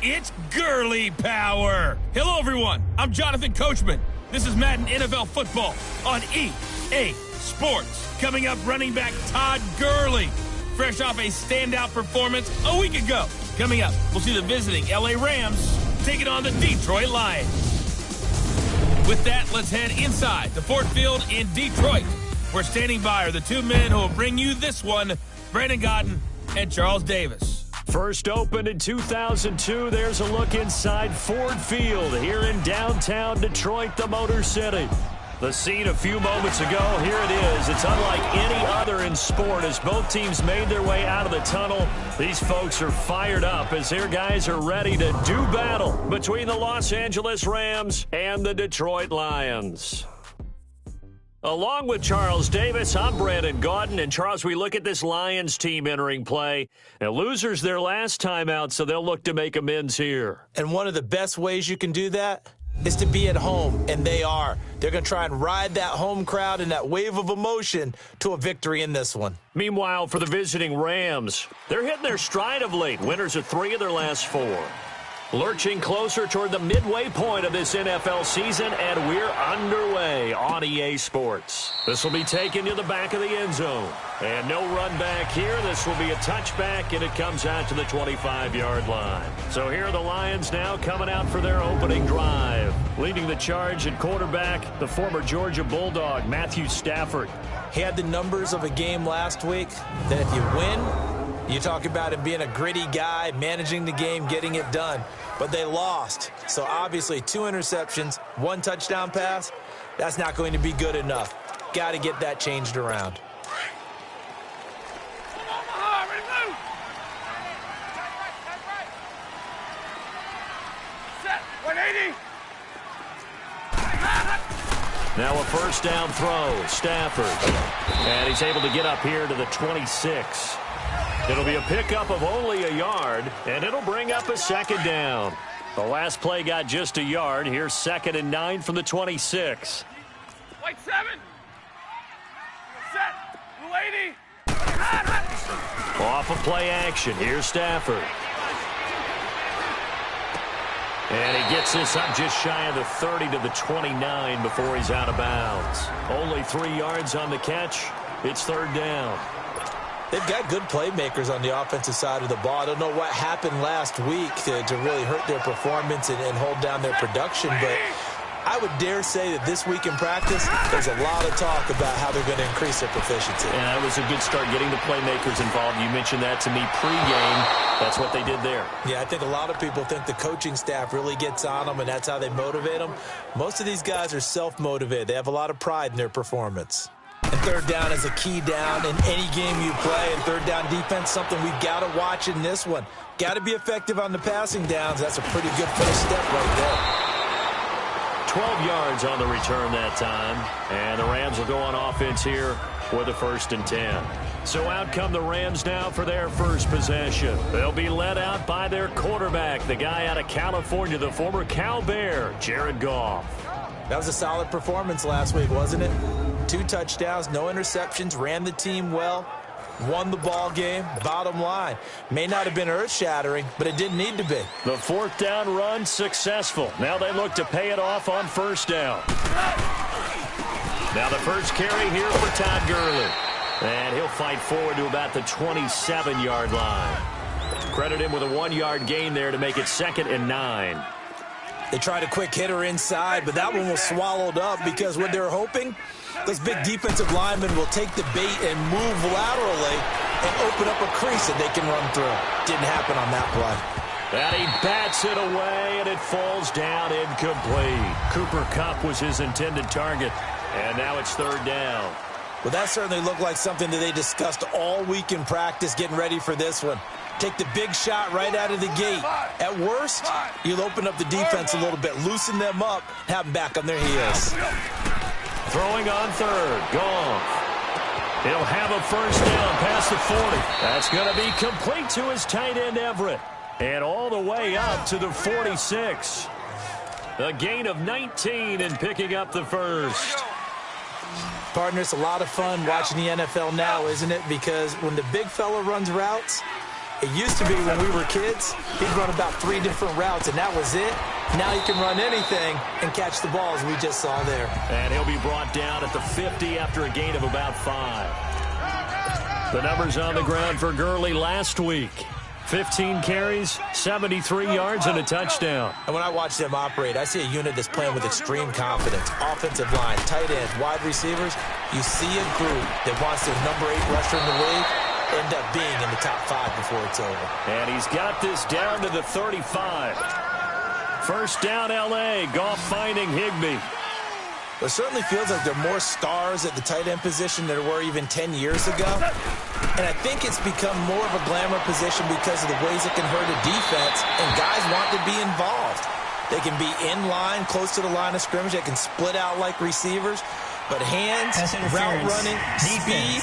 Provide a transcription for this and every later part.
It's Gurley Power. Hello, everyone. I'm Jonathan Coachman. This is Madden NFL Football on EA Sports. Coming up, running back Todd Gurley, fresh off a standout performance a week ago. Coming up, we'll see the visiting LA Rams taking on the Detroit Lions. With that, let's head inside the Ford Field in Detroit. We're standing by are the two men who will bring you this one, Brandon Gaudin and Charles Davis. First opened in 2002, there's a look inside Ford Field here in downtown Detroit, the Motor City. The scene a few moments ago, here it is. It's unlike any other in sport as both teams made their way out of the tunnel. These folks are fired up as their guys are ready to do battle between the Los Angeles Rams and the Detroit Lions. Along with Charles Davis, I'm Brandon Gaudin. And Charles, we look at this Lions team entering play. Now, losers their last time out, so they'll look to make amends here. And one of the best ways you can do that is to be at home, and they are. They're going to try and ride that home crowd and that wave of emotion to a victory in this one. Meanwhile, for the visiting Rams, they're hitting their stride of late. Winners of 3 of their last 4. Lurching closer toward the midway point of this NFL season, and we're underway on EA Sports. This will be taken to the back of the end zone. And no run back here. This will be a touchback, and it comes out to the 25-yard line. So here are the Lions now coming out for their opening drive. Leading the charge at quarterback, the former Georgia Bulldog, Matthew Stafford. He had the numbers of a game last week that if you win, you talk about him being a gritty guy, managing the game, getting it done. But they lost. So obviously 2 interceptions, 1 touchdown pass, that's not going to be good enough. Got to get that changed around. Now a first down throw, Stafford. And he's able to get up here to the 26. It'll be a pickup of only a yard, and it'll bring up a second down. The last play got just a yard. Here's 2nd and 9 from the 26. White 7. Set. Blue 80. Off of play action. Here's Stafford. And he gets this up just shy of the 30 to the 29 before he's out of bounds. Only 3 yards on the catch. It's 3rd down. They've got good playmakers on the offensive side of the ball. I don't know what happened last week to really hurt their performance and hold down their production, but I would dare say that this week in practice, there's a lot of talk about how they're going to increase their proficiency. And that was a good start getting the playmakers involved. You mentioned that to me pregame. That's what they did there. Yeah, I think a lot of people think the coaching staff really gets on them, and that's how they motivate them. Most of these guys are self-motivated. They have a lot of pride in their performance. And 3rd down is a key down in any game you play. And 3rd down defense, something we've got to watch in this one. Got to be effective on the passing downs. That's a pretty good first step right there. 12 yards on the return that time. And the Rams will go on offense here with a 1st and 10. So out come the Rams now for their first possession. They'll be led out by their quarterback, the guy out of California, the former Cal Bear, Jared Goff. That was a solid performance last week, wasn't it? 2 touchdowns, no interceptions, ran the team well, won the ball game. Bottom line, may not have been earth-shattering, but it didn't need to be. The 4th down run successful. Now they look to pay it off on 1st down. Now the first carry here for Todd Gurley. And he'll fight forward to about the 27-yard line. Credit him with a 1-yard gain there to make it 2nd and 9. They tried a quick hitter inside, but that one was swallowed up because what they're hoping, those big defensive linemen will take the bait and move laterally and open up a crease that they can run through. Didn't happen on that play. And he bats it away, and it falls down incomplete. Cooper Kupp was his intended target, and now it's 3rd down. Well, that certainly looked like something that they discussed all week in practice, getting ready for this one. Take the big shot right out of the gate. At worst, you'll open up the defense a little bit, loosen them up, have them back on their heels. Throwing on 3rd, Goff. He'll have a 1st down past the 40. That's going to be complete to his tight end, Everett. And all the way up to the 46. A gain of 19 and picking up the 1st. Partner, it's a lot of fun watching the NFL now, isn't it? Because when the big fella runs routes, It used to be when we were kids, he'd run about 3 different routes, and that was it. Now he can run anything and catch the ball, as we just saw there. And he'll be brought down at the 50 after a gain of about 5. The numbers on the ground for Gurley last week. 15 carries, 73 yards, and a touchdown. And when I watch them operate, I see a unit that's playing with extreme confidence. Offensive line, tight ends, wide receivers. You see a group that wants their number 8 rusher in the league end up being in the top 5 before it's over. And he's got this down to the 35. First down, L.A. Goff finding Higbee. It certainly feels like there are more stars at the tight end position than there were even 10 years ago. And I think it's become more of a glamour position because of the ways it can hurt a defense, and guys want to be involved. They can be in line, close to the line of scrimmage. They can split out like receivers. But hands, route running, speed,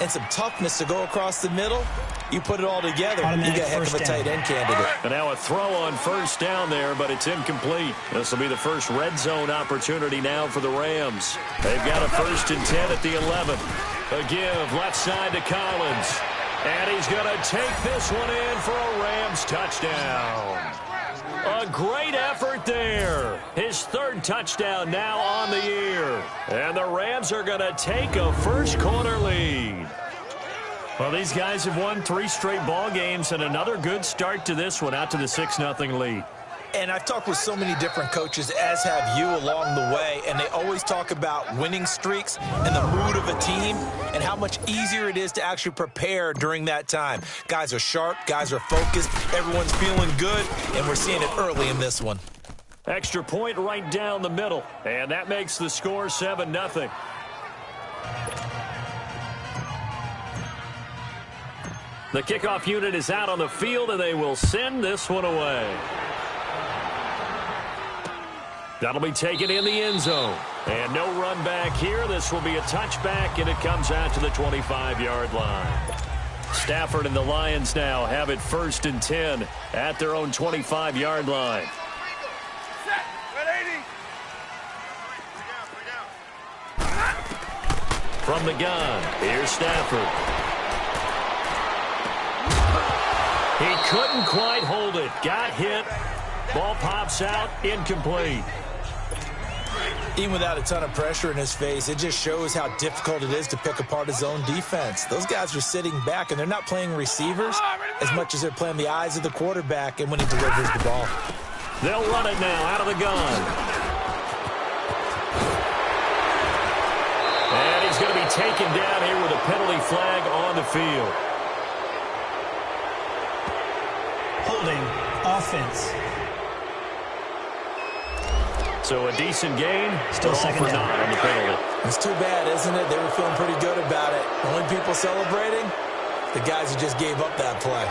and some toughness to go across the middle, you put it all together, you got a heck of a tight end candidate. And now a throw on first down there, but it's incomplete. This will be the first red zone opportunity now for the Rams. They've got a 1st and 10 at the 11. A give left side to Collins. And he's going to take this one in for a Rams touchdown. A great effort there. His 3rd touchdown now on the year. And the Rams are going to take a first-quarter lead. Well, these guys have won 3 straight ball games, and another good start to this one, out to the 6-0 lead. And I've talked with so many different coaches, as have you, along the way, and they always talk about winning streaks and the mood of a team and how much easier it is to actually prepare during that time. Guys are sharp, guys are focused, everyone's feeling good, and we're seeing it early in this one. Extra point right down the middle, and that makes the score 7-0. The kickoff unit is out on the field, and they will send this one away. That'll be taken in the end zone. And no run back here. This will be a touchback, and it comes out to the 25-yard line. Stafford and the Lions now have it 1st and 10 at their own 25-yard line. Set. Red 80. From the gun, here's Stafford. He couldn't quite hold it. Got hit. Ball pops out. Incomplete. Even without a ton of pressure in his face, it just shows how difficult it is to pick apart his own defense. Those guys are sitting back, and they're not playing receivers as much as they're playing the eyes of the quarterback and when he delivers the ball. They'll run it now out of the gun. And he's going to be taken down here with a penalty flag on the field. Holding offense. So a decent gain, Still second down on the penalty. It's too bad, isn't it? They were feeling pretty good about it. The only people celebrating, the guys who just gave up that play.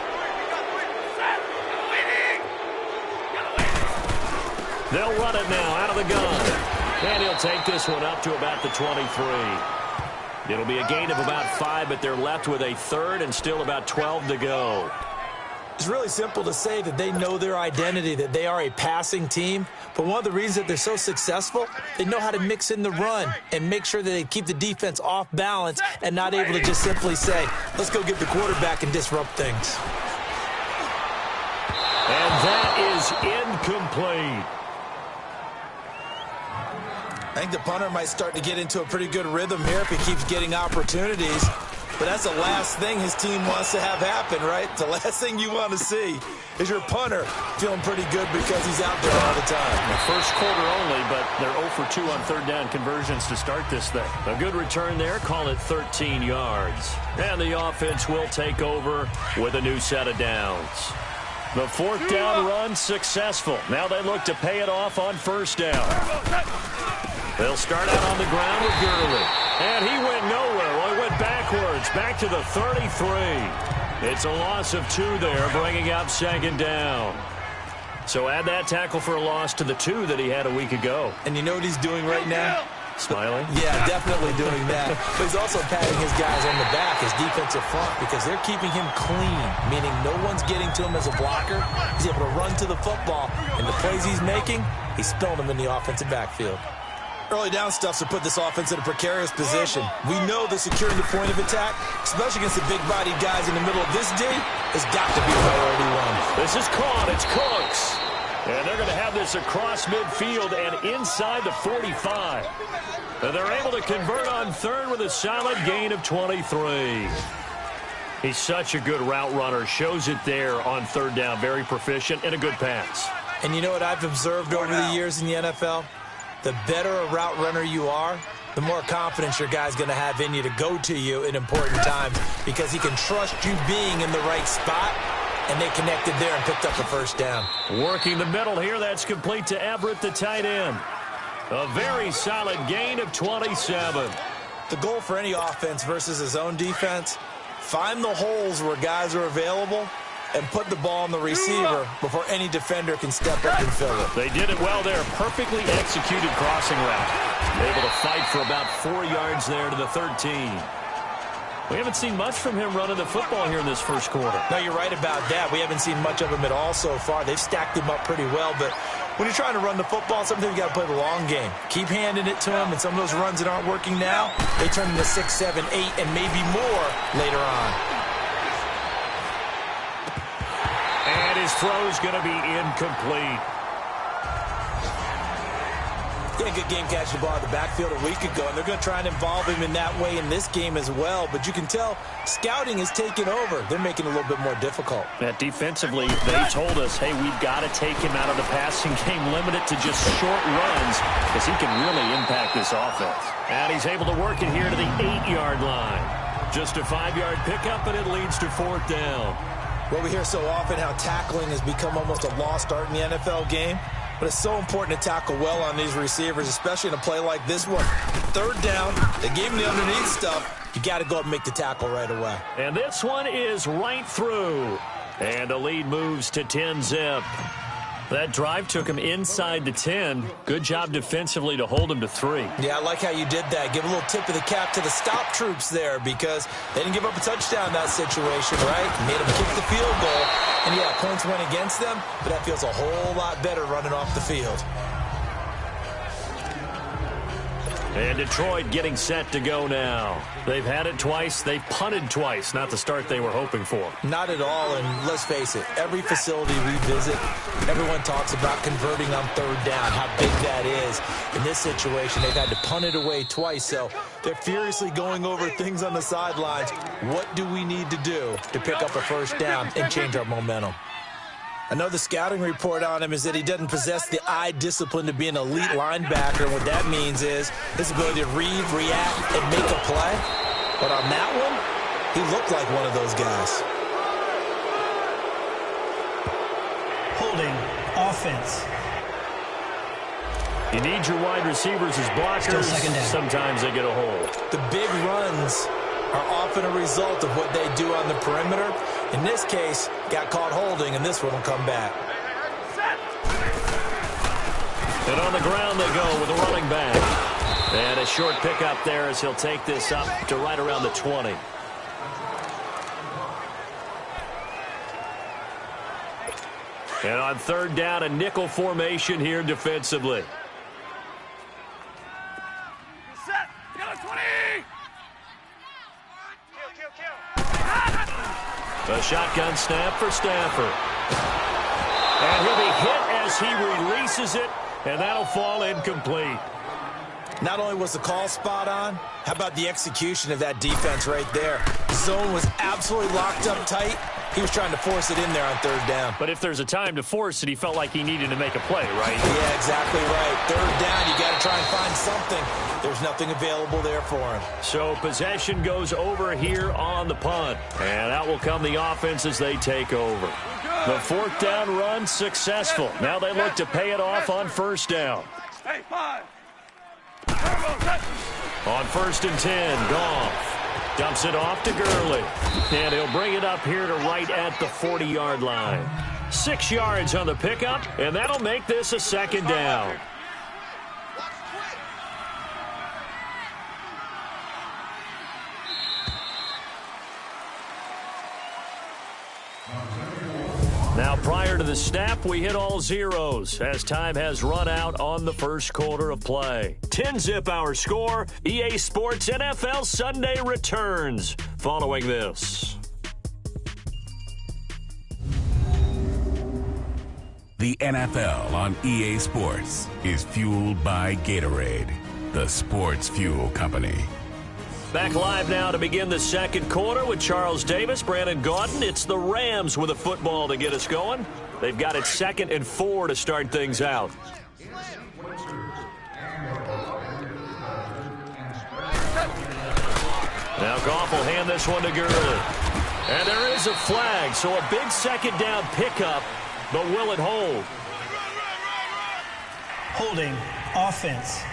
They'll run it now out of the gun. And he'll take this one up to about the 23. It'll be a gain of about 5, but they're left with a 3rd and still about 12 to go. It's really simple to say that they know their identity, that they are a passing team. But one of the reasons that they're so successful, they know how to mix in the run and make sure that they keep the defense off balance and not able to just simply say, let's go get the quarterback and disrupt things. And that is incomplete. I think the punter might start to get into a pretty good rhythm here if he keeps getting opportunities. But that's the last thing his team wants to have happen, right? The last thing you want to see is your punter feeling pretty good because he's out there all the time. The first quarter only, but they're 0 for 2 on 3rd down conversions to start this thing. A good return there, call it 13 yards. And the offense will take over with a new set of downs. The 4th down run successful. Now they look to pay it off on 1st down. They'll start out on the ground with Gurley. And he went nowhere. Well, he went backwards, back to the 33. It's a loss of 2 there, bringing up 2nd down. So add that tackle for a loss to the 2 that he had a week ago. And you know what he's doing right now? Smiling? Yeah, definitely doing that. But he's also patting his guys on the back, his defensive front, because they're keeping him clean, meaning no one's getting to him as a blocker. He's able to run to the football, and the plays he's making, he's spilling them in the offensive backfield. Early down stuffs to put this offense in a precarious position. We know that securing the point of attack, especially against the big-bodied guys in the middle of this D, has got to be priority one. This is caught. It's Cooks. And they're going to have this across midfield and inside the 45. And they're able to convert on third with a solid gain of 23. He's such a good route runner. Shows it there on third down. Very proficient and a good pass. And you know what I've observed over the years in the NFL? The better a route runner you are, the more confidence your guy's going to have in you to go to you in important times because he can trust you being in the right spot, and they connected there and picked up the first down. Working the middle here, that's complete to Everett, the tight end. A very solid gain of 27. The goal for any offense versus his own defense, find the holes where guys are available and put the ball on the receiver before any defender can step up and fill it. They did it well there. Perfectly executed crossing route. Able to fight for about 4 yards there to the 13. We haven't seen much from him running the football here in this first quarter. No, you're right about that. We haven't seen much of him at all so far. They've stacked him up pretty well, but when you're trying to run the football, sometimes you got to play the long game. Keep handing it to him, and some of those runs that aren't working now, they turn into 6, 7, 8, and maybe more later on. And his throw's going to be incomplete. He had a good game catching the ball in the backfield a week ago, and they're going to try and involve him in that way in this game as well. But you can tell scouting is taking over. They're making it a little bit more difficult. Defensively, they told us, hey, we've got to take him out of the passing game, limit it to just short runs, because he can really impact this offense. And he's able to work it here to the 8-yard line. Just a 5-yard pickup, and it leads to fourth down. Well, we hear so often how tackling has become almost a lost art in the NFL game. But it's so important to tackle well on these receivers, especially in a play like this one. Third down, they gave him the underneath stuff. You got to go up and make the tackle right away. And this one is right through. And the lead moves to 10-zip. That drive took him inside the 10. Good job defensively to hold him to 3. Yeah, I like how you did that. Give a little tip of the cap to the stop troops there because they didn't give up a touchdown in that situation, right? Made them kick the field goal. And, yeah, points went against them, but that feels a whole lot better running off the field. And Detroit getting set to go now. They've had it twice. They've punted twice. Not the start they were hoping for. Not at all, and let's face it, every facility we visit, everyone talks about converting on third down, how big that is. In this situation, they've had to punt it away twice, so they're furiously going over things on the sidelines. What do we need to do to pick up a first down and change our momentum? I know the scouting report on him is that he doesn't possess the eye discipline to be an elite linebacker. And what that means is his ability to read, react, and make a play. But on that one, he looked like one of those guys. Holding offense. You need your wide receivers as blockers. Sometimes they get a hold. The big runs are often a result of what they do on the perimeter. In this case, got caught holding, and this one will come back. And on the ground they go with a running back. And a short pickup there as he'll take this up to right around the 20. And on third down, a nickel formation here defensively. A shotgun snap for Stafford. And he'll be hit as he releases it, and that'll fall incomplete. Not only was the call spot on, how about the execution of that defense right there? Zone was absolutely locked up tight. He was trying to force it in there on third down. But if there's a time to force it, he felt like he needed to make a play, right? Yeah, exactly right. Third down, you got to try and find something. There's nothing available there for him. So possession goes over here on the punt. And out will come the offense as they take over. The fourth down run successful. Now they look to pay it off on first down. On 1st and 10, Goff dumps it off to Gurley. And he'll bring it up here to right at the 40-yard line. 6 yards on the pickup, and that'll make this a second down. Now, prior to the snap, we hit all zeros as time has run out on the first quarter of play. 10-zip our score. EA Sports NFL Sunday returns following this. The NFL on EA Sports is fueled by Gatorade, the sports fuel company. Back live now to begin the second quarter with Charles Davis, Brandon Gaudin. It's the Rams with a football to get us going. They've got it 2nd and 4 to start things out. Now Goff will hand this one to Gurley. And there is a flag, so a big second down pickup, but will it hold? Holding offense.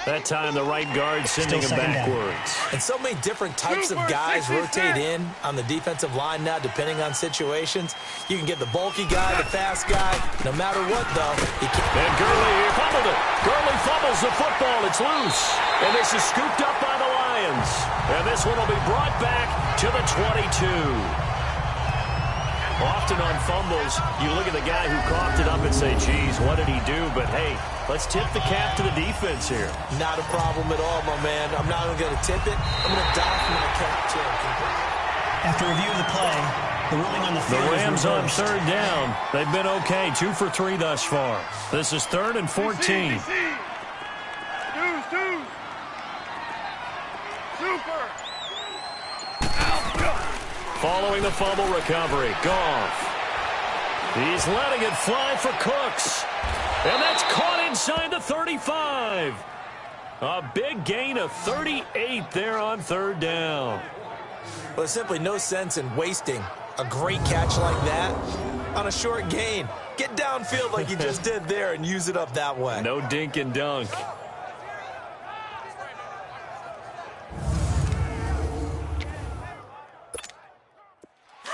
That time the right guard sending him backwards. And so many different types of guys rotate in on the defensive line now, depending on situations. You can get the bulky guy, the fast guy. No matter what, though, he can't. And Gurley here fumbled it. Gurley fumbles the football. It's loose. And this is scooped up by the Lions. And this one will be brought back to the 22. Often on fumbles, you look at the guy who coughed it up and say, geez, what did he do? But, hey, let's tip the cap to the defense here. Not a problem at all, my man. I'm not even going to tip it. I'm going to dock my cap to him. After review of the play, the ruling on the field The Rams is on reversed. third down. They've been okay, 2 for 3 thus far. This is 3rd and 14. Deuce. Super. Following the fumble recovery, Goff. He's letting it fly for Cooks. And that's caught inside the 35. A big gain of 38 there on third down. Well, there's simply no sense in wasting a great catch like that on a short gain. Get downfield like you just did there and use it up that way. No dink and dunk.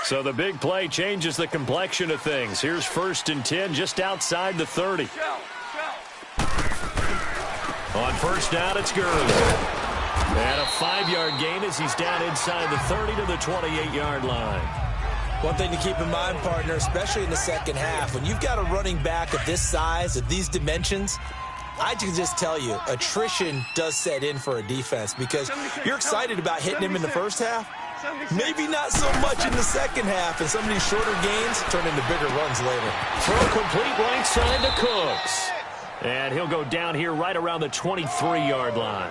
So the big play changes the complexion of things. Here's 1st and 10 just outside the 30. On first down, it's Gurley. And a 5-yard gain as he's down inside the 30 to the 28-yard line. One thing to keep in mind, partner, especially in the second half, when you've got a running back of this size, of these dimensions, I can just tell you, attrition does set in for a defense because you're excited about hitting him in the first half. Maybe not so much in the second half, and some of these shorter gains turn into bigger runs later. Throw complete right side to Cooks. And he'll go down here right around the 23-yard line.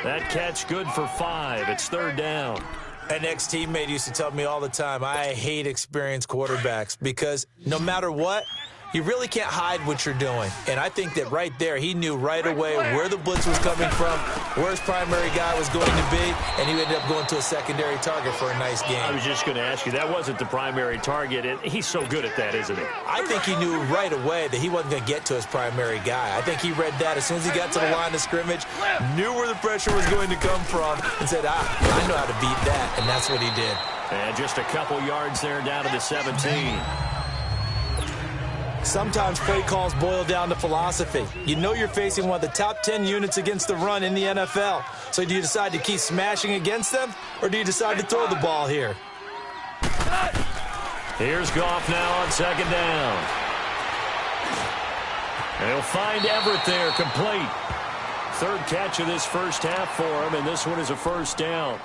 That catch good for 5. It's 3rd down. An ex-teammate used to tell me all the time, I hate experienced quarterbacks because no matter what, you really can't hide what you're doing. And I think that right there, he knew right away where the blitz was coming from, where his primary guy was going to be, and he ended up going to a secondary target for a nice game. I was just going to ask you, that wasn't the primary target, and he's so good at that, isn't he? I think he knew right away that he wasn't going to get to his primary guy. I think he read that as soon as he got to the line of scrimmage, knew where the pressure was going to come from, and said, I know how to beat that, and that's what he did. And just a couple yards there down to the 17. Sometimes play calls boil down to philosophy. You know you're facing one of the top 10 units against the run in the NFL. So do you decide to keep smashing against them, or do you decide to throw the ball here? Here's Goff now on 2nd down. And he'll find Everett there, complete. 3rd catch of this first half for him, and this one is a 1st down.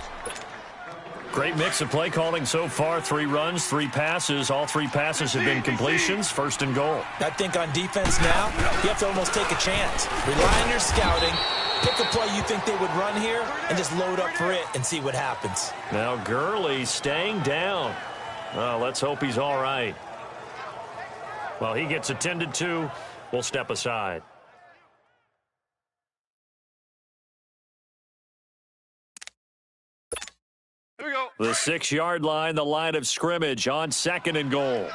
Great mix of play calling so far. 3 runs, 3 passes. All 3 passes have been completions. 1st and goal. I think on defense now, you have to almost take a chance. Rely on your scouting. Pick a play you think they would run here and just load up for it and see what happens. Now Gurley staying down. Well, let's hope he's all right. Well, he gets attended to. We'll step aside. Here we go. The 6-yard line, the line of scrimmage on 2nd and goal.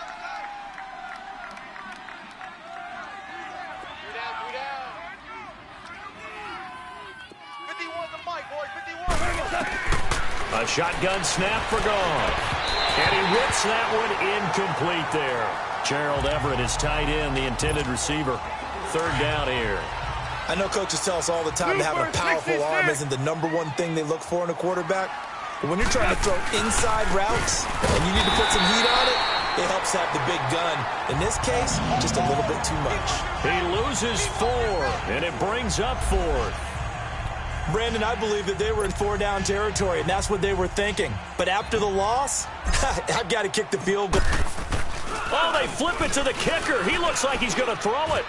A shotgun snap for Goff. And he whips that one incomplete there. Gerald Everett is tight end, the intended receiver. 3rd down here. I know coaches tell us all the time to have a powerful arm isn't the #1 thing they look for in a quarterback. But when you're trying to throw inside routes and you need to put some heat on it, it helps have the big gun. In this case, just a little bit too much. He loses 4, and it brings up 4th. Brandon, I believe that they were in 4-down territory, and that's what they were thinking. But after the loss, I've got to kick the field goal. Oh, they flip it to the kicker. He looks like he's going to throw it.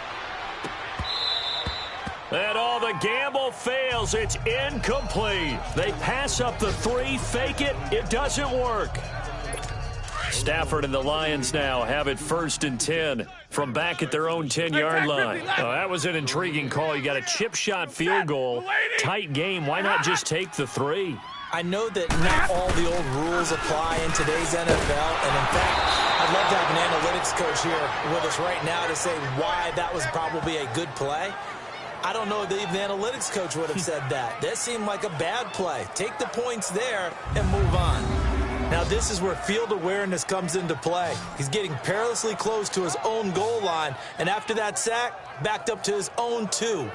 And all the gamble fails. It's incomplete. They pass up the 3, fake it. It doesn't work. Stafford and the Lions now have it 1st and 10 from back at their own 10-yard line. Oh, that was an intriguing call. You got a chip shot field goal. Tight game. Why not just take the 3? I know that not all the old rules apply in today's NFL, and in fact, I'd love to have an analytics coach here with us right now to say why that was probably a good play. I don't know that even the analytics coach would have said that. That seemed like a bad play. Take the points there and move on. Now, this is where field awareness comes into play. He's getting perilously close to his own goal line, and after that sack, backed up to his own 2.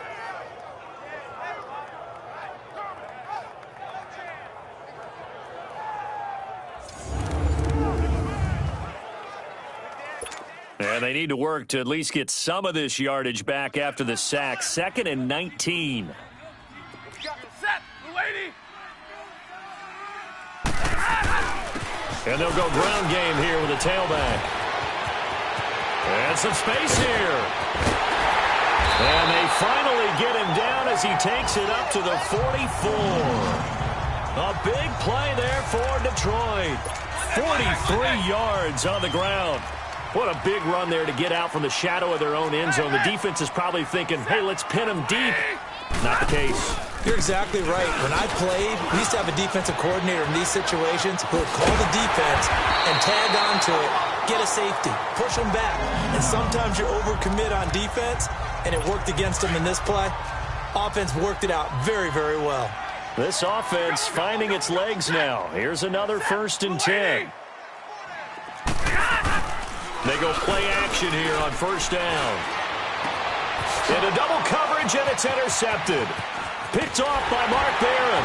And they need to work to at least get some of this yardage back after the sack. 2nd and 19. Set, lady. And they'll go ground game here with a tailback. And some space here. And they finally get him down as he takes it up to the 44. A big play there for Detroit. 43 yards on the ground. What a big run there to get out from the shadow of their own end zone. The defense is probably thinking, hey, let's pin him deep. Not the case. You're exactly right. When I played, we used to have a defensive coordinator in these situations who would call the defense and tag onto it, get a safety, push them back. And sometimes you overcommit on defense, and it worked against them in this play. Offense worked it out very, very well. This offense finding its legs now. Here's another 1st and 10. They go play action here on 1st down. Into double coverage, and it's intercepted. Picked off by Mark Barron.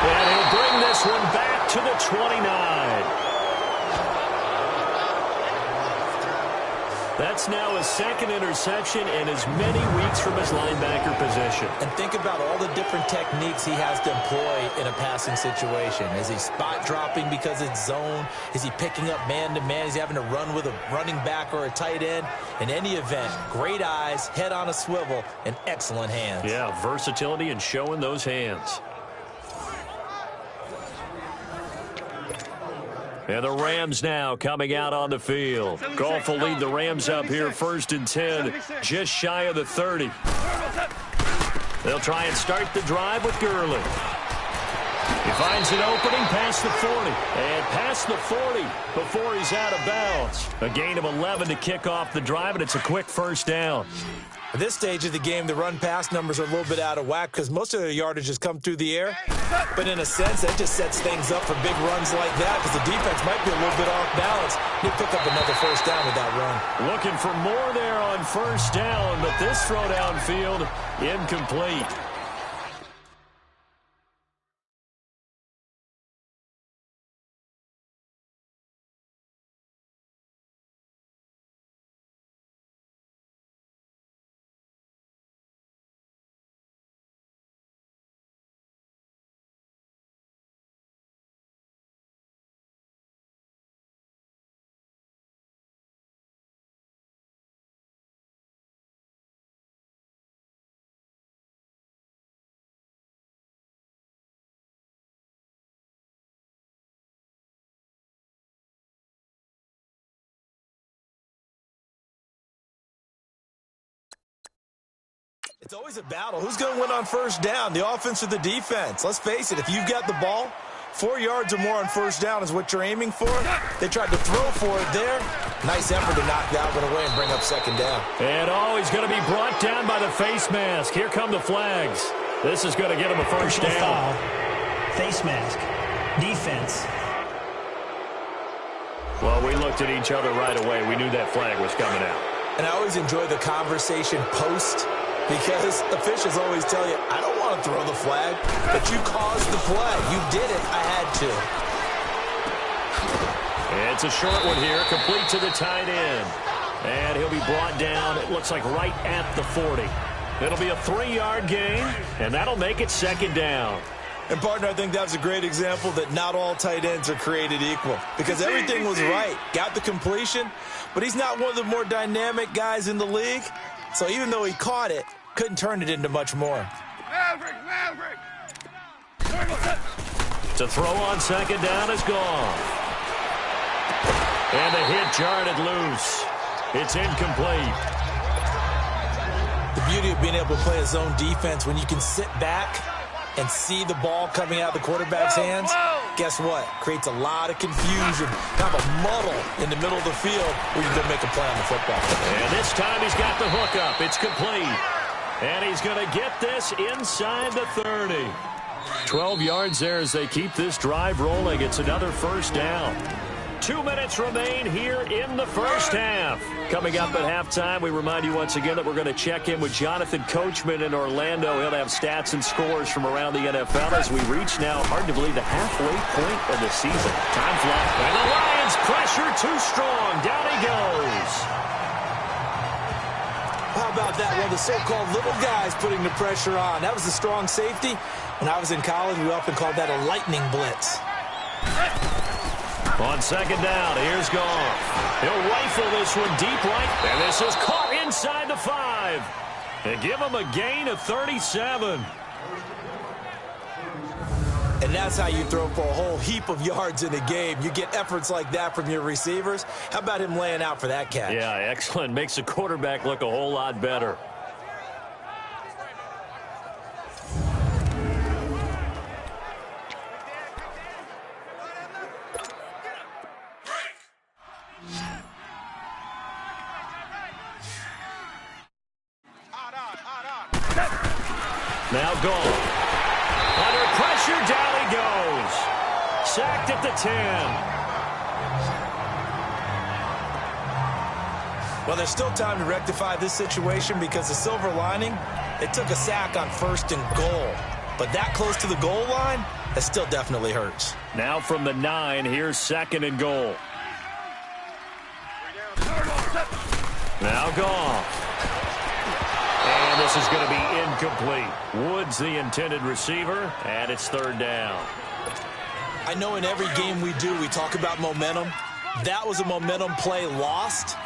And he'll bring this one back to the 29. That's now his 2nd interception in as many weeks from his linebacker position. And think about all the different techniques he has to employ in a passing situation. Is he spot dropping because it's zone? Is he picking up man-to-man? Is he having to run with a running back or a tight end? In any event, great eyes, head on a swivel, and excellent hands. Yeah, versatility and showing those hands. And the Rams now coming out on the field. Goff will lead the Rams up here 1st and 10, just shy of the 30. They'll try and start the drive with Gurley. He finds an opening past the 40. And past the 40 before he's out of bounds. A gain of 11 to kick off the drive, and it's a quick 1st down. At this stage of the game, the run-pass numbers are a little bit out of whack because most of their yardage has come through the air. But in a sense, that just sets things up for big runs like that because the defense might be a little bit off balance. He'll pick up another 1st down with that run. Looking for more there on 1st down, but this throw downfield, incomplete. It's always a battle. Who's going to win on 1st down, the offense or the defense? Let's face it, if you've got the ball, 4 yards or more on 1st down is what you're aiming for. They tried to throw for it there. Nice effort to knock that one away and bring up 2nd down. And he's going to be brought down by the face mask. Here come the flags. This is going to get him a 1st down. Foul. Face mask. Defense. Well, we looked at each other right away. We knew that flag was coming out. And I always enjoy the conversation post because officials always tell you, I don't want to throw the flag, but you caused the play. You did it. I had to. It's a short one here, complete to the tight end. And he'll be brought down, it looks like right at the 40. It'll be a 3-yard gain, and that'll make it second down. And, partner, I think that was a great example that not all tight ends are created equal, because everything was right. Got the completion, but he's not one of the more dynamic guys in the league. So even though he caught it, couldn't turn it into much more. Maverick! To throw on second down is gone. And the hit jarred it loose. It's incomplete. The beauty of being able to play a zone defense when you can sit back and see the ball coming out of the quarterback's hands, guess what? Creates a lot of confusion, kind of a muddle in the middle of the field where you can make a play on the football. And this time he's got the hook up. It's complete. And he's going to get this inside the 30. 12 yards there as they keep this drive rolling. It's another first down. 2 minutes remain here in the first half. Coming up at halftime, we remind you once again that we're going to check in with Jonathan Coachman in Orlando. He'll have stats and scores from around the NFL as we reach now, hard to believe, the halfway point of the season. Time flies. And the Lions pressure too strong. Down he goes. How about that? One of the so-called little guys putting the pressure on. That was a strong safety. When I was in college, we often called that a lightning blitz. On second down, here's Goff. He'll rifle this one deep right, and this is caught inside the 5. They give him a gain of 37. And that's how you throw for a whole heap of yards in a game. You get efforts like that from your receivers. How about him laying out for that catch? Yeah, excellent. Makes the quarterback look a whole lot better. Now Goff. Under pressure, down he goes. Sacked at the 10. Well, there's still time to rectify this situation because the silver lining, it took a sack on 1st and goal. But that close to the goal line, that still definitely hurts. Now from the 9, here's 2nd and goal. Now Goff. And this is going to be incomplete. Woods the intended receiver, and it's 3rd down. I know in every game we do, we talk about momentum. That was a momentum play lost.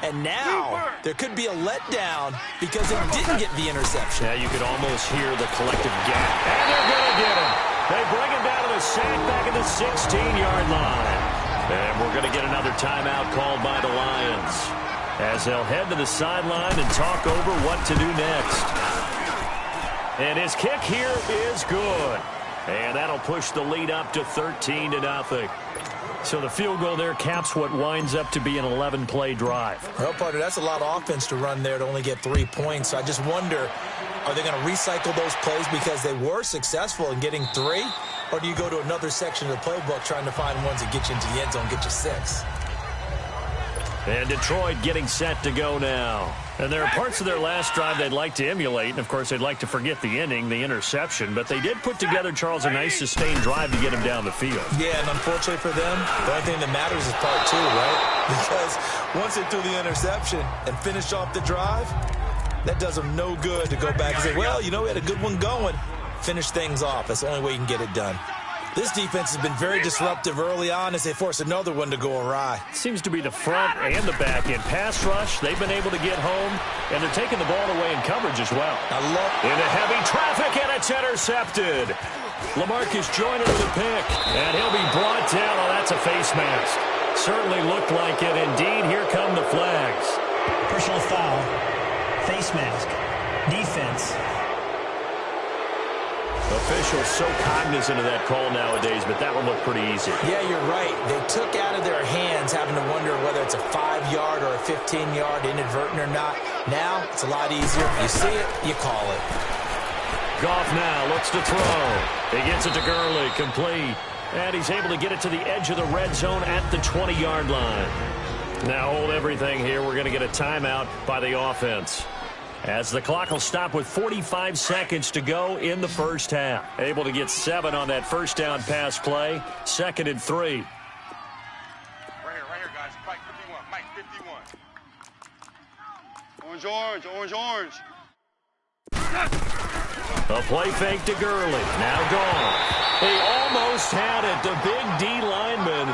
And now there could be a letdown because it didn't get the interception. Now you could almost hear the collective gap. And they're going to get him. They bring him down to the sack back at the 16-yard line. And we're going to get another timeout called by the Lions as they'll head to the sideline and talk over what to do next. And his kick here is good. And that'll push the lead up to 13-0. So the field goal there caps what winds up to be an 11-play drive. Well, partner, that's a lot of offense to run there to only get 3 points. So I just wonder, are they going to recycle those plays because they were successful in getting 3? Or do you go to another section of the playbook trying to find ones that get you into the end zone, get you 6? And Detroit getting set to go now. And there are parts of their last drive they'd like to emulate. And, of course, they'd like to forget the inning, the interception. But they did put together, Charles, a nice sustained drive to get him down the field. Yeah, and unfortunately for them, the only thing that matters is part 2, right? Because once they threw the interception and finished off the drive, that does them no good to go back and say, well, you know, we had a good one going. Finish things off. That's the only way you can get it done. This defense has been very disruptive early on as they force another one to go awry. Seems to be the front and the back end. Pass rush, they've been able to get home, and they're taking the ball away in coverage as well. I love into heavy traffic, and it's intercepted. LaMarcus Joyner with a pick, and he'll be brought down. Oh, that's a face mask. Certainly looked like it. Indeed, here come the flags. Personal foul, face mask, defense. Officials so cognizant of that call nowadays, but that one looked pretty easy. Yeah, you're right. They took out of their hands having to wonder whether it's a 5-yard or a 15-yard inadvertent or not. Now, it's a lot easier. You see it, you call it. Goff now looks to throw. He gets it to Gurley, complete. And he's able to get it to the edge of the red zone at the 20-yard line. Now hold everything here. We're going to get a timeout by the offense. As the clock will stop with 45 seconds to go in the first half. Able to get 7 on that first down pass play. 2nd and 3. Right here, guys. Mike 51. Mike 51. Orange. A play fake to Gurley. Now gone. He almost had it. The big D lineman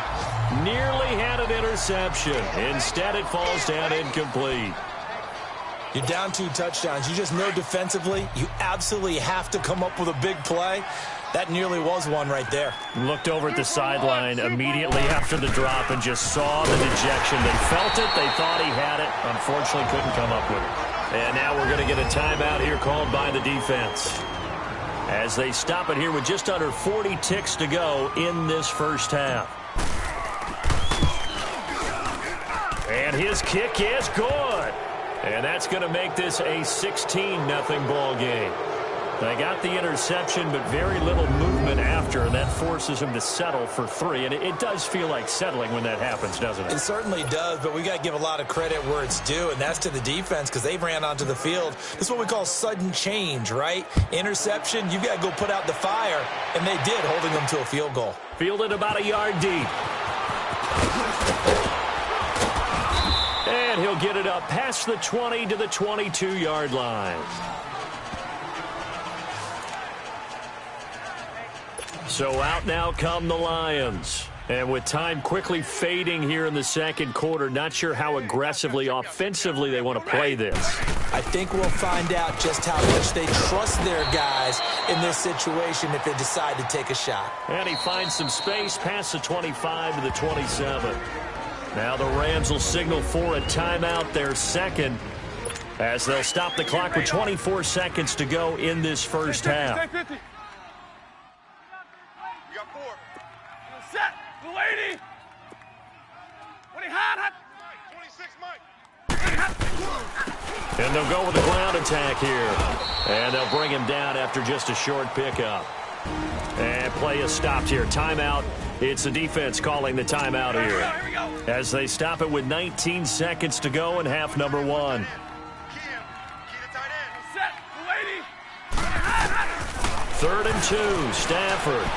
nearly had an interception. Instead, it falls down incomplete. You're down 2 touchdowns. You just know defensively you absolutely have to come up with a big play. That nearly was one right there. Looked over at the sideline immediately after the drop and just saw the dejection. They felt it. They thought he had it. Unfortunately, couldn't come up with it. And now we're going to get a timeout here called by the defense, as they stop it here with just under 40 ticks to go in this first half. And his kick is good. And that's going to make this a 16-0 ball game. They got the interception, but very little movement after, and that forces him to settle for 3. And it does feel like settling when that happens, doesn't it? It certainly does, but we got to give a lot of credit where it's due, and that's to the defense because they ran onto the field. This is what we call sudden change, right? Interception, you got to go put out the fire, and they did, holding them to a field goal. Fielded about a yard deep. And he'll get it up past the 20 to the 22-yard line. So out now come the Lions. And with time quickly fading here in the second quarter, not sure how aggressively, offensively they want to play this. I think we'll find out just how much they trust their guys in this situation if they decide to take a shot. And he finds some space past the 25 to the 27. Now the Rams will signal for a timeout, their second, as they'll stop the clock with 24 seconds to go in this first half. You got 4. Set. The lady. 20 hot. 26, Mike. And they'll go with the ground attack here. And they'll bring him down after just a short pickup. And play is stopped here. Timeout. It's the defense calling the timeout here, as they stop it with 19 seconds to go in half number 1. Third and 2, Stafford.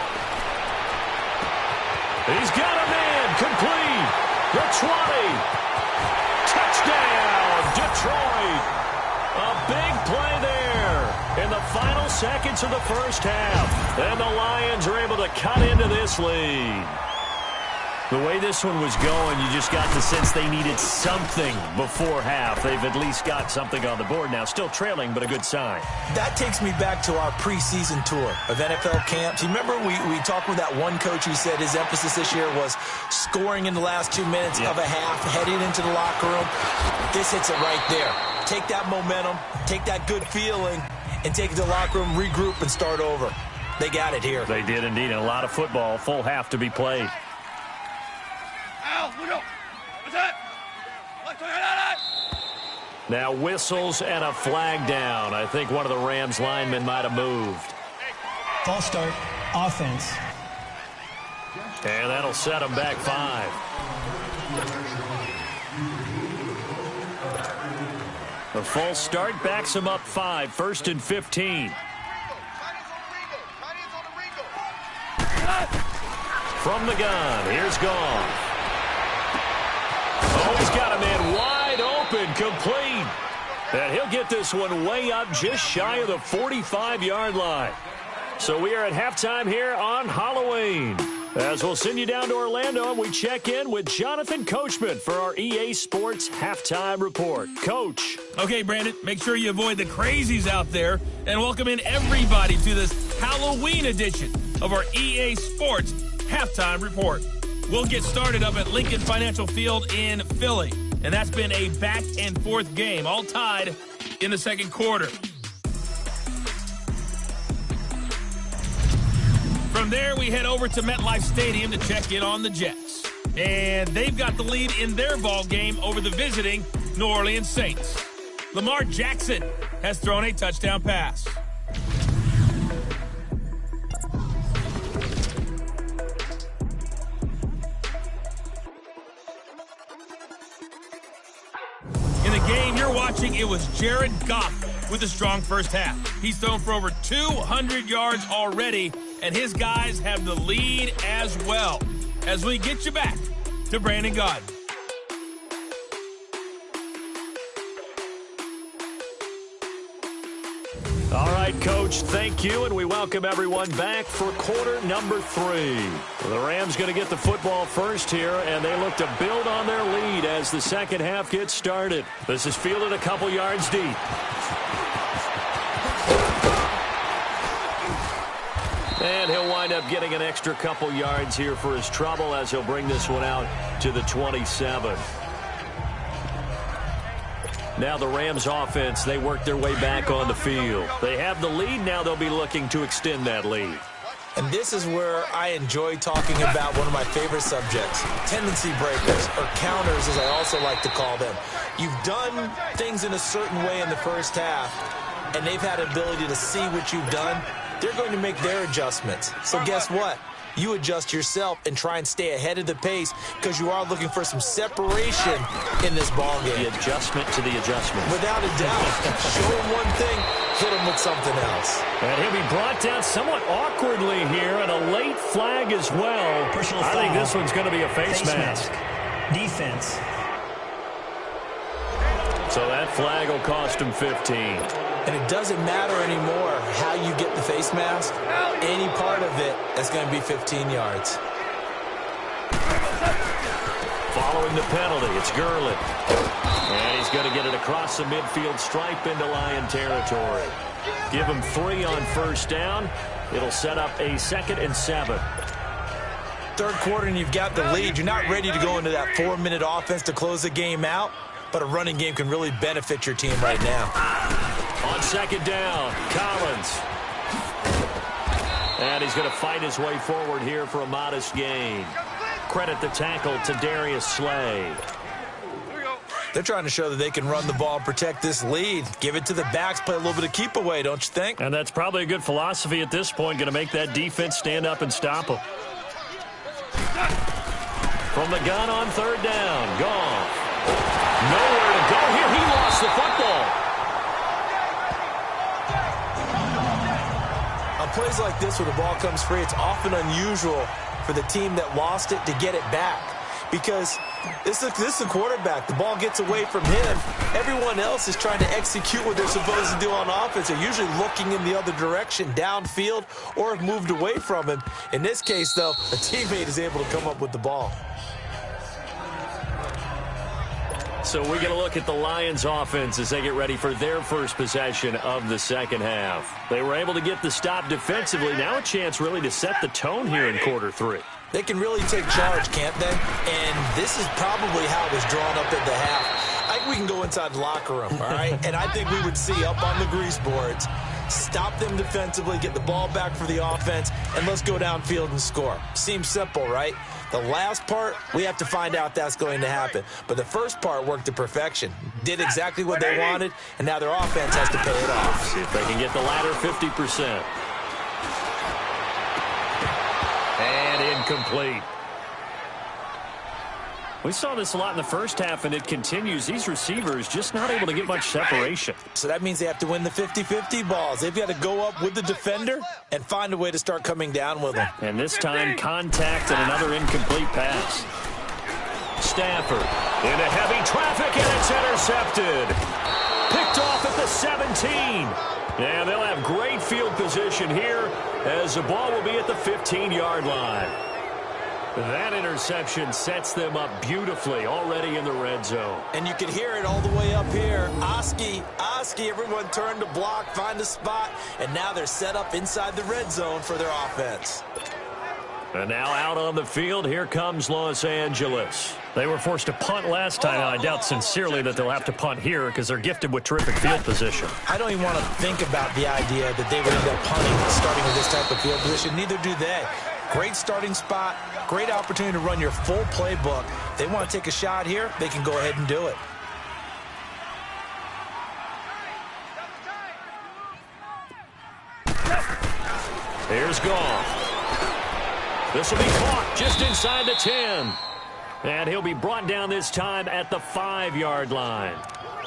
He's got a man, complete. The 20. Touchdown, Detroit. A big play there in the final seconds of the first half. And the Lions are able to cut into this lead. The way this one was going, you just got the sense they needed something before half. They've at least got something on the board now. Still trailing, but a good sign. That takes me back to our preseason tour of NFL camps. You remember we talked with that one coach who said his emphasis this year was scoring in the last 2 minutes of a half, heading into the locker room. This hits it right there. Take that momentum, take that good feeling, and take it to the locker room, regroup, and start over. They got it here. They did indeed, and a lot of football, full half to be played. Now whistles and a flag down. I think one of the Rams linemen might have moved. False start, offense. And that'll set them back 5. The false start backs them up 5. 1st and 15. From the gun, here's Goff. Oh, he's got a man wide open, complete. And he'll get this one way up just shy of the 45-yard line. So we are at halftime here on Halloween, as we'll send you down to Orlando and we check in with Jonathan Coachman for our EA Sports Halftime Report. Coach. Okay, Brandon, make sure you avoid the crazies out there and welcome in everybody to this Halloween edition of our EA Sports Halftime Report. We'll get started up at Lincoln Financial Field in Philly, and that's been a back-and-forth game, all tied in the second quarter. From there, we head over to MetLife Stadium to check in on the Jets. And they've got the lead in their ball game over the visiting New Orleans Saints. Lamar Jackson has thrown a touchdown pass. In the game you're watching, it was Jared Goff with a strong first half. He's thrown for over 200 yards already, and his guys have the lead as well. As we get you back to Brandon Gaudin. All right, Coach, thank you, and we welcome everyone back for quarter number 3. The Rams going to get the football first here, and they look to build on their lead as the second half gets started. This is fielded a couple yards deep. And he'll wind up getting an extra couple yards here for his trouble as he'll bring this one out to the 27. Now the Rams offense, they work their way back on the field. They have the lead. Now they'll be looking to extend that lead. And this is where I enjoy talking about one of my favorite subjects, tendency breakers, or counters as I also like to call them. You've done things in a certain way in the first half, and they've had ability to see what you've done. They're going to make their adjustments. So guess what? You adjust yourself and try and stay ahead of the pace because you are looking for some separation in this ball game. The adjustment to the adjustment. Without a doubt. Show him one thing, hit him with something else. And he'll be brought down somewhat awkwardly here, and a late flag as well. Personal I think this one's going to be a face mask. Defense. So that flag will cost him 15. And it doesn't matter anymore how you get the face mask. Any part of it is going to be 15 yards. Following the penalty, it's Gurley. And he's going to get it across the midfield stripe into Lion territory. Give him 3 on first down. It'll set up a 2nd and 7. Third quarter and you've got the lead. You're not ready to go into that 4-minute offense to close the game out, but a running game can really benefit your team right now. On 2nd down, Collins. And he's going to fight his way forward here for a modest gain. Credit the tackle to Darius Slay. They're trying to show that they can run the ball and protect this lead. Give it to the backs, play a little bit of keep away, don't you think? And that's probably a good philosophy at this point, going to make that defense stand up and stop them. From the gun on 3rd down, Goff. Nowhere to go here. He lost the football. On plays like this where the ball comes free, it's often unusual for the team that lost it to get it back. Because this is the quarterback. The ball gets away from him. Everyone else is trying to execute what they're supposed to do on offense. They're usually looking in the other direction, downfield, or have moved away from him. In this case, though, a teammate is able to come up with the ball. So we get a look at the Lions offense as they get ready for their first possession of the second half. They were able to get the stop defensively. Now a chance really to set the tone here in quarter 3. They can really take charge, can't they? And this is probably how it was drawn up at the half. I think we can go inside the locker room, all right? And I think we would see up on the grease boards, stop them defensively, get the ball back for the offense, and let's go downfield and score. Seems simple, right? The last part, we have to find out if that's going to happen. But the first part worked to perfection. Did exactly what they wanted, and now their offense has to pay it off. See if they can get the latter 50%. And incomplete. We saw this a lot in the first half, and it continues. These receivers just not able to get much separation. So that means they have to win the 50-50 balls. They've got to go up with the defender and find a way to start coming down with them. And this time, contact and another incomplete pass. Stafford into heavy traffic, and it's intercepted. Picked off at the 17. And they'll have great field position here as the ball will be at the 15-yard line. That interception sets them up beautifully already in the red zone. And you can hear it all the way up here. Oski, everyone turned to block, find a spot, and now they're set up inside the red zone for their offense. And now out on the field, here comes Los Angeles. They were forced to punt last time. I doubt sincerely that they'll have to punt here because they're gifted with terrific field position. I don't even want to think about the idea that they would end up punting starting with this type of field position. Neither do they. Great starting spot, great opportunity to run your full playbook. If they want to take a shot here, they can go ahead and do it. Here's Goff. This will be caught just inside the 10. And he'll be brought down this time at the 5-yard line.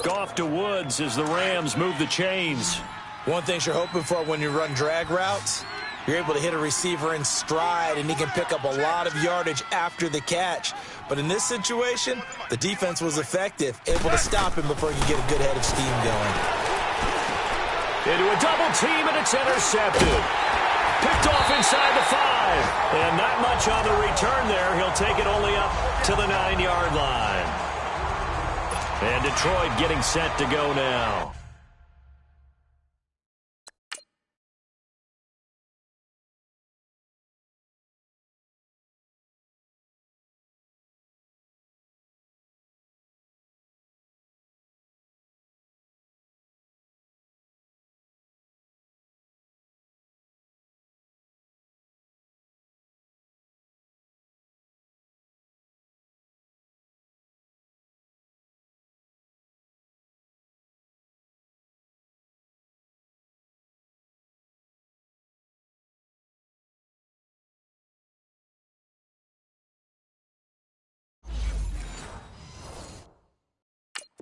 Off to Woods as the Rams move the chains. One thing you're hoping for when you run drag routes, you're able to hit a receiver in stride, and he can pick up a lot of yardage after the catch. But in this situation, the defense was effective, able to stop him before he could get a good head of steam going. Into a double team, and it's intercepted. Picked off inside the 5. And not much on the return there. He'll take it only up to the 9-yard line. And Detroit getting set to go now.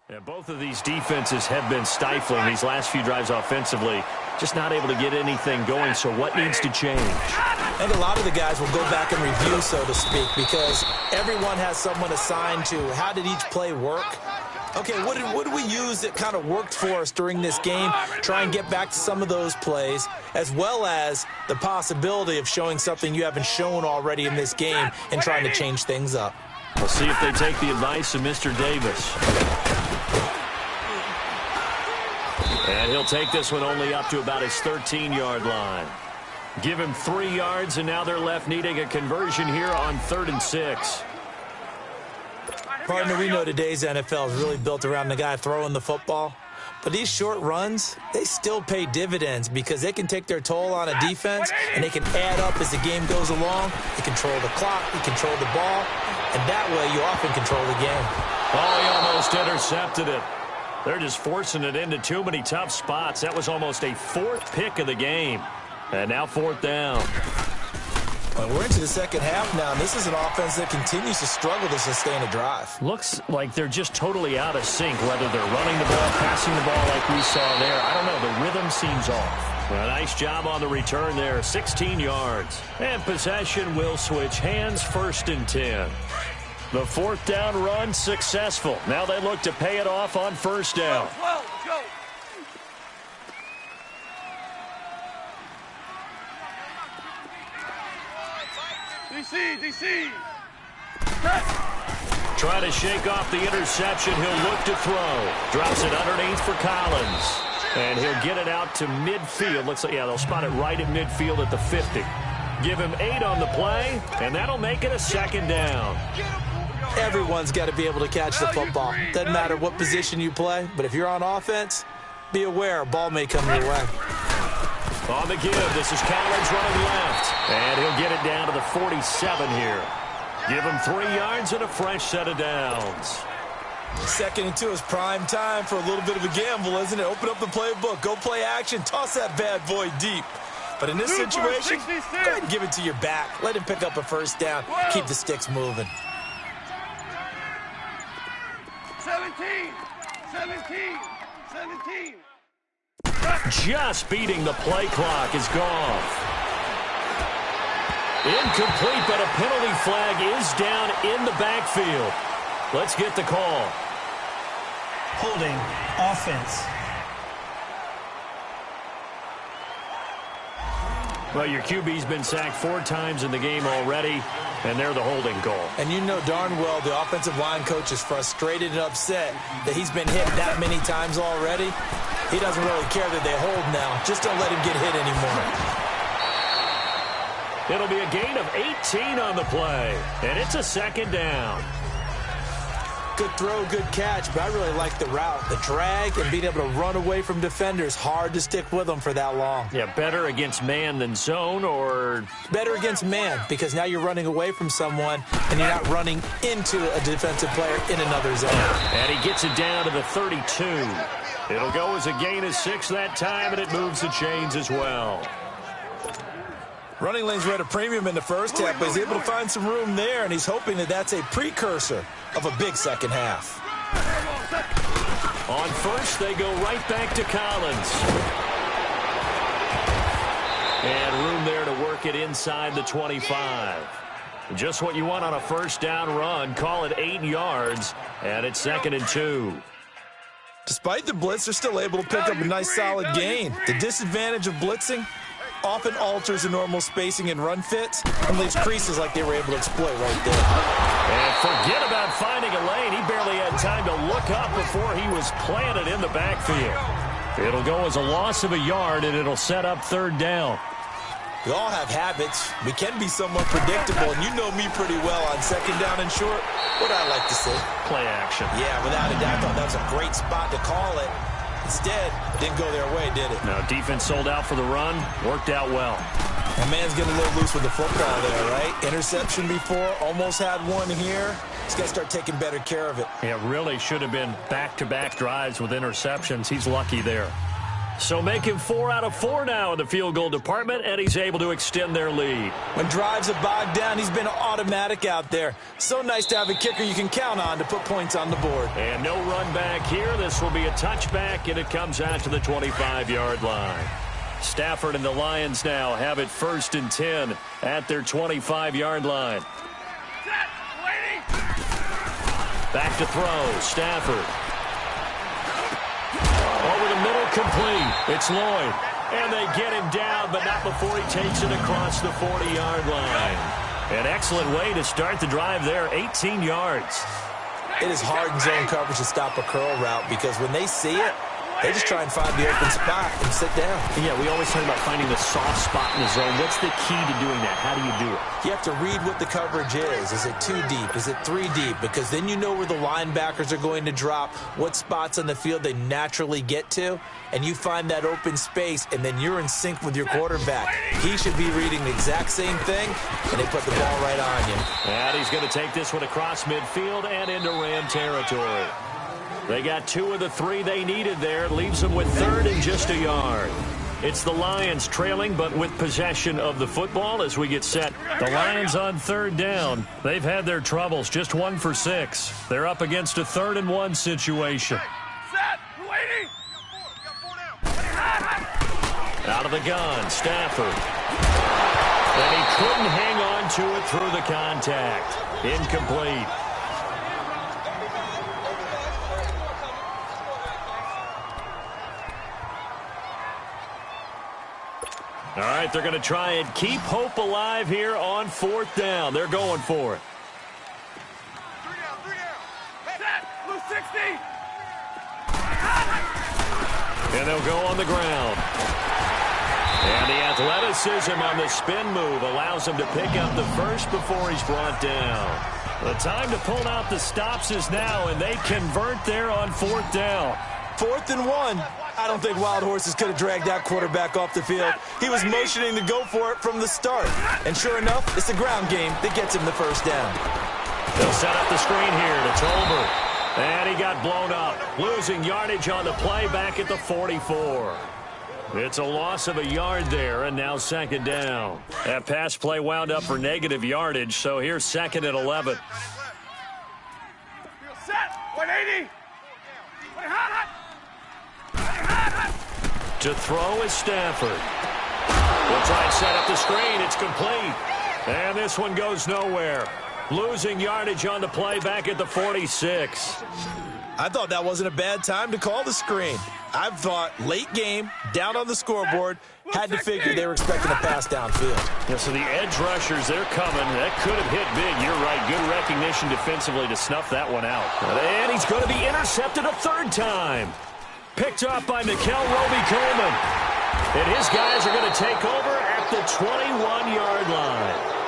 And both of these defenses have been stifling these last few drives offensively. Just not able to get anything going, so what needs to change? I think a lot of the guys will go back and review, so to speak, because everyone has someone assigned to how did each play work. Okay, what did we use that kind of worked for us during this game? Try and get back to some of those plays, as well as the possibility of showing something you haven't shown already in this game and trying to change things up. We'll see if they take the advice of Mr. Davis. And he'll take this one only up to about his 13-yard line. Give him 3 yards, and now they're left needing a conversion here on 3rd and 6. Partner, we know today's NFL is really built around the guy throwing the football. But these short runs, they still pay dividends because they can take their toll on a defense, and they can add up as the game goes along. You control the clock, you control the ball, and that way you often control the game. Oh, he almost intercepted it. They're just forcing it into too many tough spots. That was almost a 4th pick of the game. And now 4th down. Well, we're into the second half now, and this is an offense that continues to struggle to sustain a drive. Looks like they're just totally out of sync, whether they're running the ball, passing the ball like we saw there. I don't know. The rhythm seems off. A nice job on the return there, 16 yards. And possession will switch hands, 1st and 10. The 4th down run successful. Now they look to pay it off on 1st down. Go. DC. Try to shake off the interception. He'll look to throw. Drops it underneath for Collins. And he'll get it out to midfield. Looks like, yeah, they'll spot it right at midfield at the 50. Give him 8 on the play, and that'll make it a 2nd down. Everyone's got to be able to catch the football. Doesn't matter what position you play, but if you're on offense, be aware a ball may come your way. On the give, this is Collins running left. And he'll get it down to the 47 here. Give him 3 yards and a fresh set of downs. 2nd and 2 is prime time for a little bit of a gamble, isn't it? Open up the playbook, go play action, toss that bad boy deep. But in this situation, go ahead and give it to your back. Let him pick up a 1st down. Keep the sticks moving. 17. Just beating the play clock is gone. Incomplete, but a penalty flag is down in the backfield. Let's get the call. Holding, offense. Well, your QB's been sacked 4 times in the game already, and they're the holding call. And you know darn well the offensive line coach is frustrated and upset that he's been hit that many times already. He doesn't really care that they hold now. Just don't let him get hit anymore. It'll be a gain of 18 on the play, and it's a 2nd down. Good throw, good catch, but I really like the route. The drag and being able to run away from defenders. Hard to stick with them for that long. Yeah, better against man than zone, or? Better against man, because now you're running away from someone and you're not running into a defensive player in another zone. And he gets it down to the 32. It'll go as a gain of 6 that time, and it moves the chains as well. Running lanes were at a premium in the first half, but he's able to find some room there, and he's hoping that that's a precursor of a big second half. On first, they go right back to Collins. And room there to work it inside the 25. Just what you want on a first down run. Call it 8 yards, and it's 2nd and 2. Despite the blitz, they're still able to pick up a nice solid gain. The disadvantage of blitzing often alters the normal spacing and run fits and leaves creases like they were able to exploit right there. And forget about finding a lane. He barely had time to look up before he was planted in the backfield. It'll go as a loss of a yard, and it'll set up 3rd down. We all have habits. We can be somewhat predictable, and you know me pretty well on 2nd down and short. What I like to see. Play action. Yeah, without a doubt, I thought that was a great spot to call it. Instead, didn't go their way, did it? No, defense sold out for the run. Worked out well. That man's getting a little loose with the football there, right? Interception before, almost had one here. He's got to start taking better care of it. Yeah, really should have been back-to-back drives with interceptions. He's lucky there. So make him 4 out of 4 now in the field goal department, and he's able to extend their lead. When drives are bogged down, he's been automatic out there. So nice to have a kicker you can count on to put points on the board. And no run back here. This will be a touchback, and it comes out to the 25-yard line. Stafford and the Lions now have it 1st and 10 at their 25-yard line. Back to throw, Stafford. Over the middle, complete. It's Lloyd. And they get him down, but not before he takes it across the 40-yard line. An excellent way to start the drive there, 18 yards. It is hard in zone coverage to stop a curl route because when they see it, they just try and find the open spot and sit down. Yeah, we always talk about finding the soft spot in the zone. What's the key to doing that? How do you do it? You have to read what the coverage is. Is it 2 deep? Is it 3 deep? Because then you know where the linebackers are going to drop, what spots on the field they naturally get to, and you find that open space, and then you're in sync with your quarterback. He should be reading the exact same thing, and they put the ball right on you. And he's going to take this one across midfield and into Ram territory. They got 2 of the 3 they needed there. Leaves them with 3rd and just a yard. It's the Lions trailing, but with possession of the football as we get set. The Lions on 3rd down. They've had their troubles, just 1 for 6. They're up against a 3rd and 1 situation. Out of the gun, Stafford. And he couldn't hang on to it through the contact. Incomplete. All right, they're going to try and keep hope alive here on 4th down. They're going for it. 3 down. Set. Blue 60. And they'll go on the ground. And the athleticism on the spin move allows him to pick up the first before he's brought down. The time to pull out the stops is now, and they convert there on 4th down. 4th and 1. I don't think Wild Horses could have dragged that quarterback off the field. He was motioning to go for it from the start. And sure enough, it's the ground game that gets him the first down. They'll set up the screen here to Tolbert. And he got blown up, losing yardage on the play back at the 44. It's a loss of a yard there, and now 2nd down. That pass play wound up for negative yardage, so here's 2nd and 11. Set. 180. To throw is Stafford. We'll try and set up the screen. It's complete. And this one goes nowhere. Losing yardage on the play back at the 46. I thought that wasn't a bad time to call the screen. I thought late game, down on the scoreboard, had to figure they were expecting a pass downfield. Yeah, so the edge rushers, they're coming. That could have hit big. You're right. Good recognition defensively to snuff that one out. And he's going to be intercepted a 3rd time. Picked up by Mikel Roby-Coleman. And his guys are going to take over at the 21-yard line.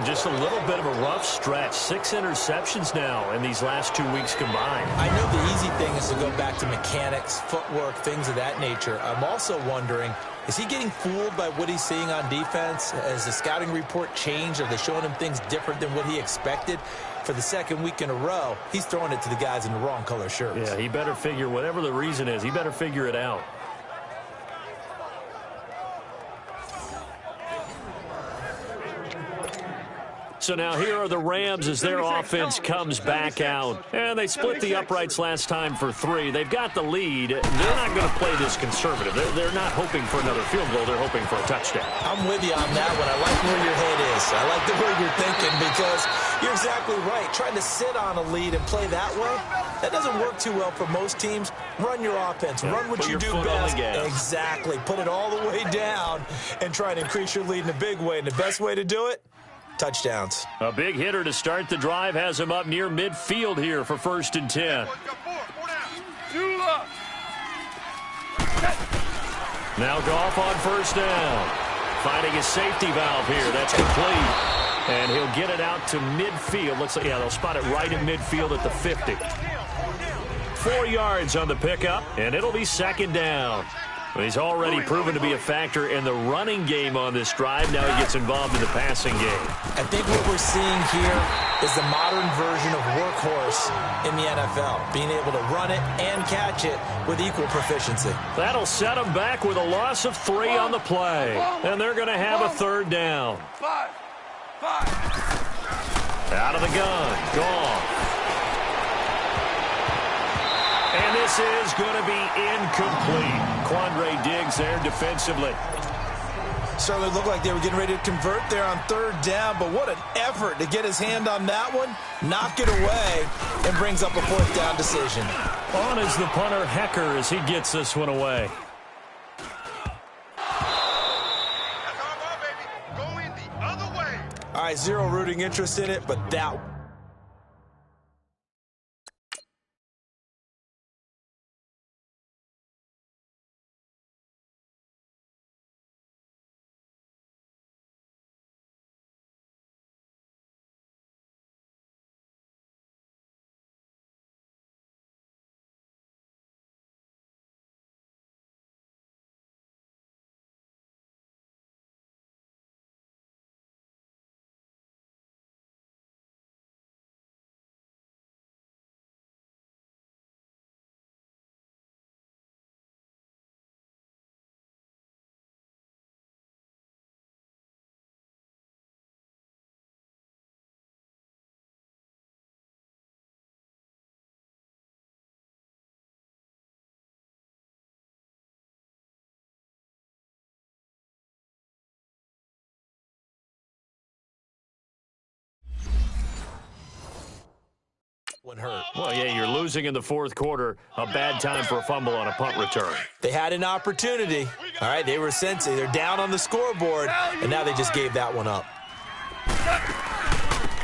Just a little bit of a rough stretch. 6 interceptions now in these last 2 weeks combined. I know the easy thing is to go back to mechanics, footwork, things of that nature. I'm also wondering, is he getting fooled by what he's seeing on defense? Has the scouting report changed? Are they showing him things different than what he expected? For the 2nd week in a row, he's throwing it to the guys in the wrong color shirts. Yeah, he better figure, whatever the reason is, he better figure it out. So now here are the Rams as their offense comes back out. And they split the uprights last time for 3. They've got the lead. They're not going to play this conservative. They're not hoping for another field goal. They're hoping for a touchdown. I'm with you on that one. I like where your head is. I like the way you're thinking because you're exactly right. Trying to sit on a lead and play that way, that doesn't work too well for most teams. Run your offense. Run what you do best. Exactly. Put it all the way down and try to increase your lead in a big way. And the best way to do it? Touchdowns. A big hitter to start the drive has him up near midfield here for 1st and 10. Now Goff on 1st down. Finding his safety valve here. That's complete. And he'll get it out to midfield. Looks like, yeah, they'll spot it right in midfield at the 50. 4 yards on the pickup, and it'll be 2nd down. He's already proven to be a factor in the running game on this drive. Now he gets involved in the passing game. I think what we're seeing here is the modern version of workhorse in the NFL, being able to run it and catch it with equal proficiency. That'll set him back with a loss of 3 on the play. And they're going to have a 3rd down. Out of the gun. Gone. And this is going to be incomplete. Quandre Diggs there defensively. Certainly looked like they were getting ready to convert there on 3rd down, but what an effort to get his hand on that one, knock it away, and brings up a 4th down decision. On is the punter Hecker as he gets this one away. All right, zero rooting interest in it, but that one hurt. Well, yeah, you're losing in the 4th quarter. A bad time for a fumble on a punt return. They had an opportunity. All right, they were sensing. They're down on the scoreboard, and now they just gave that one up.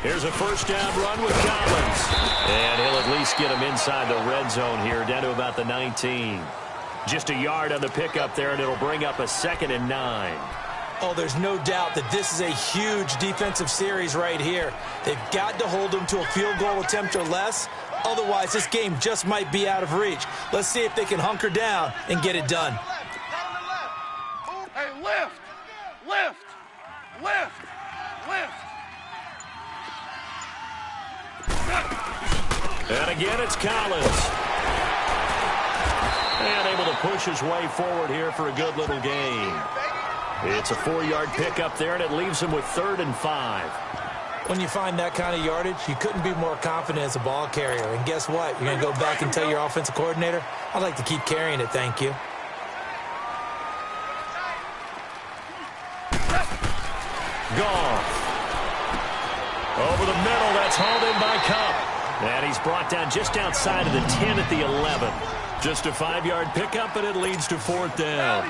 Here's a 1st down run with Collins. And he'll at least get him inside the red zone here, down to about the 19. Just a yard on the pickup there, and it'll bring up a 2nd and 9. Oh, there's no doubt that this is a huge defensive series right here. They've got to hold them to a field goal attempt or less. Otherwise, this game just might be out of reach. Let's see if they can hunker down and get it done. Hey, lift! Lift! Lift! Lift! And again, it's Collins. And able to push his way forward here for a good little gain. It's a 4-yard pickup there, and it leaves him with 3rd and 5. When you find that kind of yardage, you couldn't be more confident as a ball carrier. And guess what? You're going to go back and tell your offensive coordinator, I'd like to keep carrying it, thank you. Goff. Over the middle, that's hauled in by Kupp. And he's brought down just outside of the 10 at the 11. Just a 5-yard pickup, and it leads to 4th down.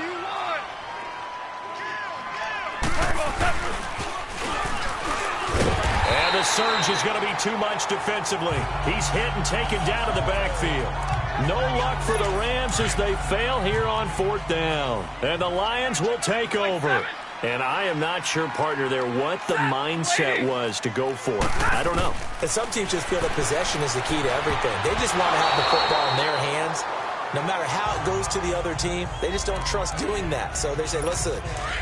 And the surge is going to be too much defensively. He's hit and taken down to the backfield. No luck for the Rams as they fail here on 4th down. And the Lions will take over. And I am not sure, partner, there what the mindset was to go for it. I don't know. And some teams just feel that possession is the key to everything. They just want to have the football in their hands. No matter how it goes to the other team, they just don't trust doing that. So they say, let's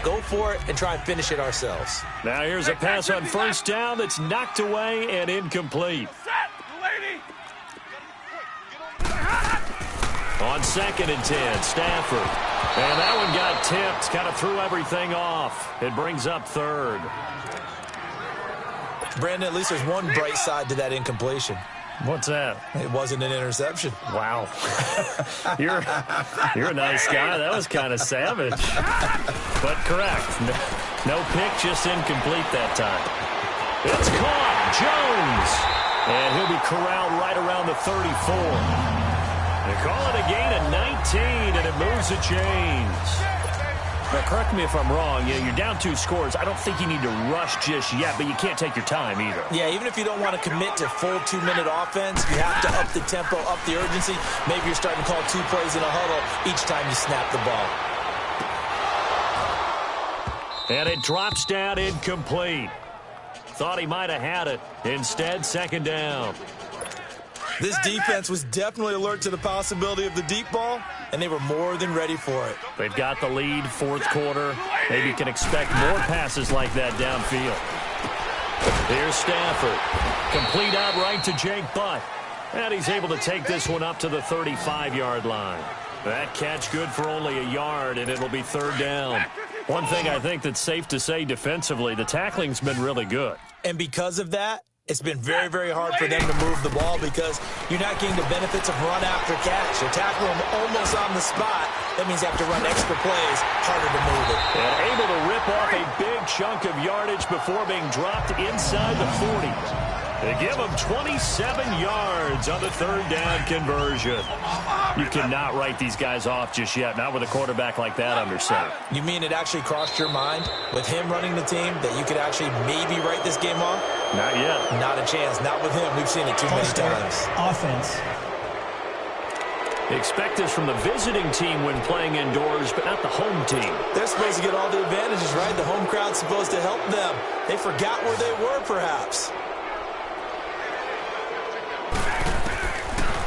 go for it and try and finish it ourselves. Now here's a pass on 1st down that's knocked away and incomplete. On 2nd and 10, Stafford. And that one got tipped, kind of threw everything off. It brings up 3rd. Brandon, at least there's one bright side to that incompletion. What's that? It wasn't an interception. Wow. You're a nice guy. That was kind of savage. But correct. No pick, just incomplete that time. It's caught. Jones. And he'll be corralled right around the 34. They call it a gain of 19, and it moves the chains. Now, correct me if I'm wrong. You're down 2 scores. I don't think you need to rush just yet, but you can't take your time either. Yeah, even if you don't want to commit to full 2-minute offense, you have to up the tempo, up the urgency. Maybe you're starting to call 2 plays in a huddle each time you snap the ball. And it drops down incomplete. Thought he might have had it. Instead, second down. This defense was definitely alert to the possibility of the deep ball, and they were more than ready for it. They've got the lead, 4th quarter. Maybe you can expect more passes like that downfield. Here's Stafford. Complete out right to Jake Butt. And he's able to take this one up to the 35-yard line. That catch good for only a yard, and it'll be 3rd down. One thing I think that's safe to say defensively, the tackling's been really good. And because of that, it's been very, very hard for them to move the ball because you're not getting the benefits of run after catch. You're tackling them almost on the spot. That means you have to run extra plays, harder to move it. And able to rip off a big chunk of yardage before being dropped inside the 40. They give him 27 yards on the 3rd down conversion. You cannot write these guys off just yet, not with a quarterback like that under center. You mean it actually crossed your mind with him running the team that you could actually maybe write this game off? Not yet. Not a chance. Not with him. We've seen it too many times. Offense. Expect this from the visiting team when playing indoors, but not the home team. They're supposed to get all the advantages, right? The home crowd's supposed to help them. They forgot where they were, perhaps.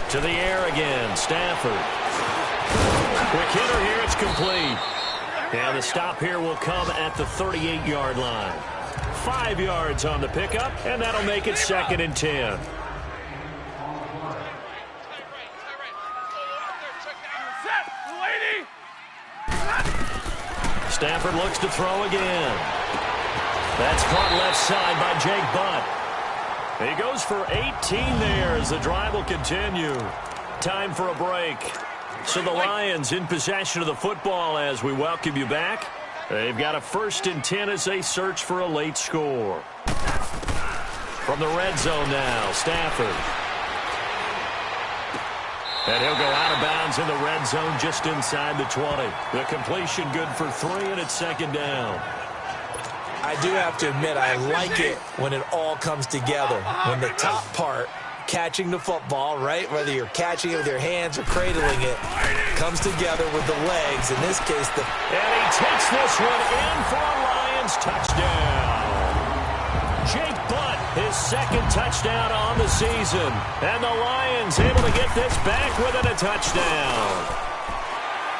To the air again, Stafford. Quick hitter here, it's complete. And the stop here will come at the 38-yard line. 5 yards on the pickup, and that'll make it 2nd and 10. Stafford looks to throw again. That's caught left side by Jake Butt. He goes for 18 there as the drive will continue. Time for a break. So the Lions in possession of the football as we welcome you back. They've got a 1st and 10 as they search for a late score. From the red zone now, Stafford. And he'll go out of bounds in the red zone just inside the 20. The completion good for 3, and it's 2nd down. I do have to admit, I like it when it all comes together. When the top part, catching the football, right, whether you're catching it with your hands or cradling it, comes together with the legs. In this case, And he takes this one in for a Lions touchdown. Jake Butt, his 2nd touchdown on the season. And the Lions able to get this back within a touchdown.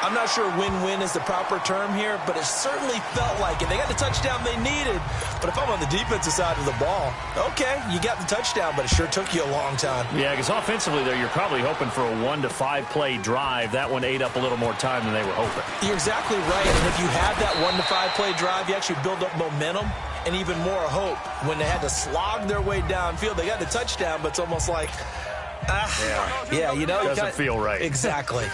I'm not sure win-win is the proper term here, but it certainly felt like it. They got the touchdown they needed, but if I'm on the defensive side of the ball, okay, you got the touchdown, but it sure took you a long time. Yeah, because offensively, though, you're probably hoping for a 1 to 5 play drive. That one ate up a little more time than they were hoping. You're exactly right, and if you have that 1 to 5 play drive, you actually build up momentum and even more hope. When they had to slog their way downfield, they got the touchdown, but it's almost like, yeah, you know. Doesn't feel right. Exactly.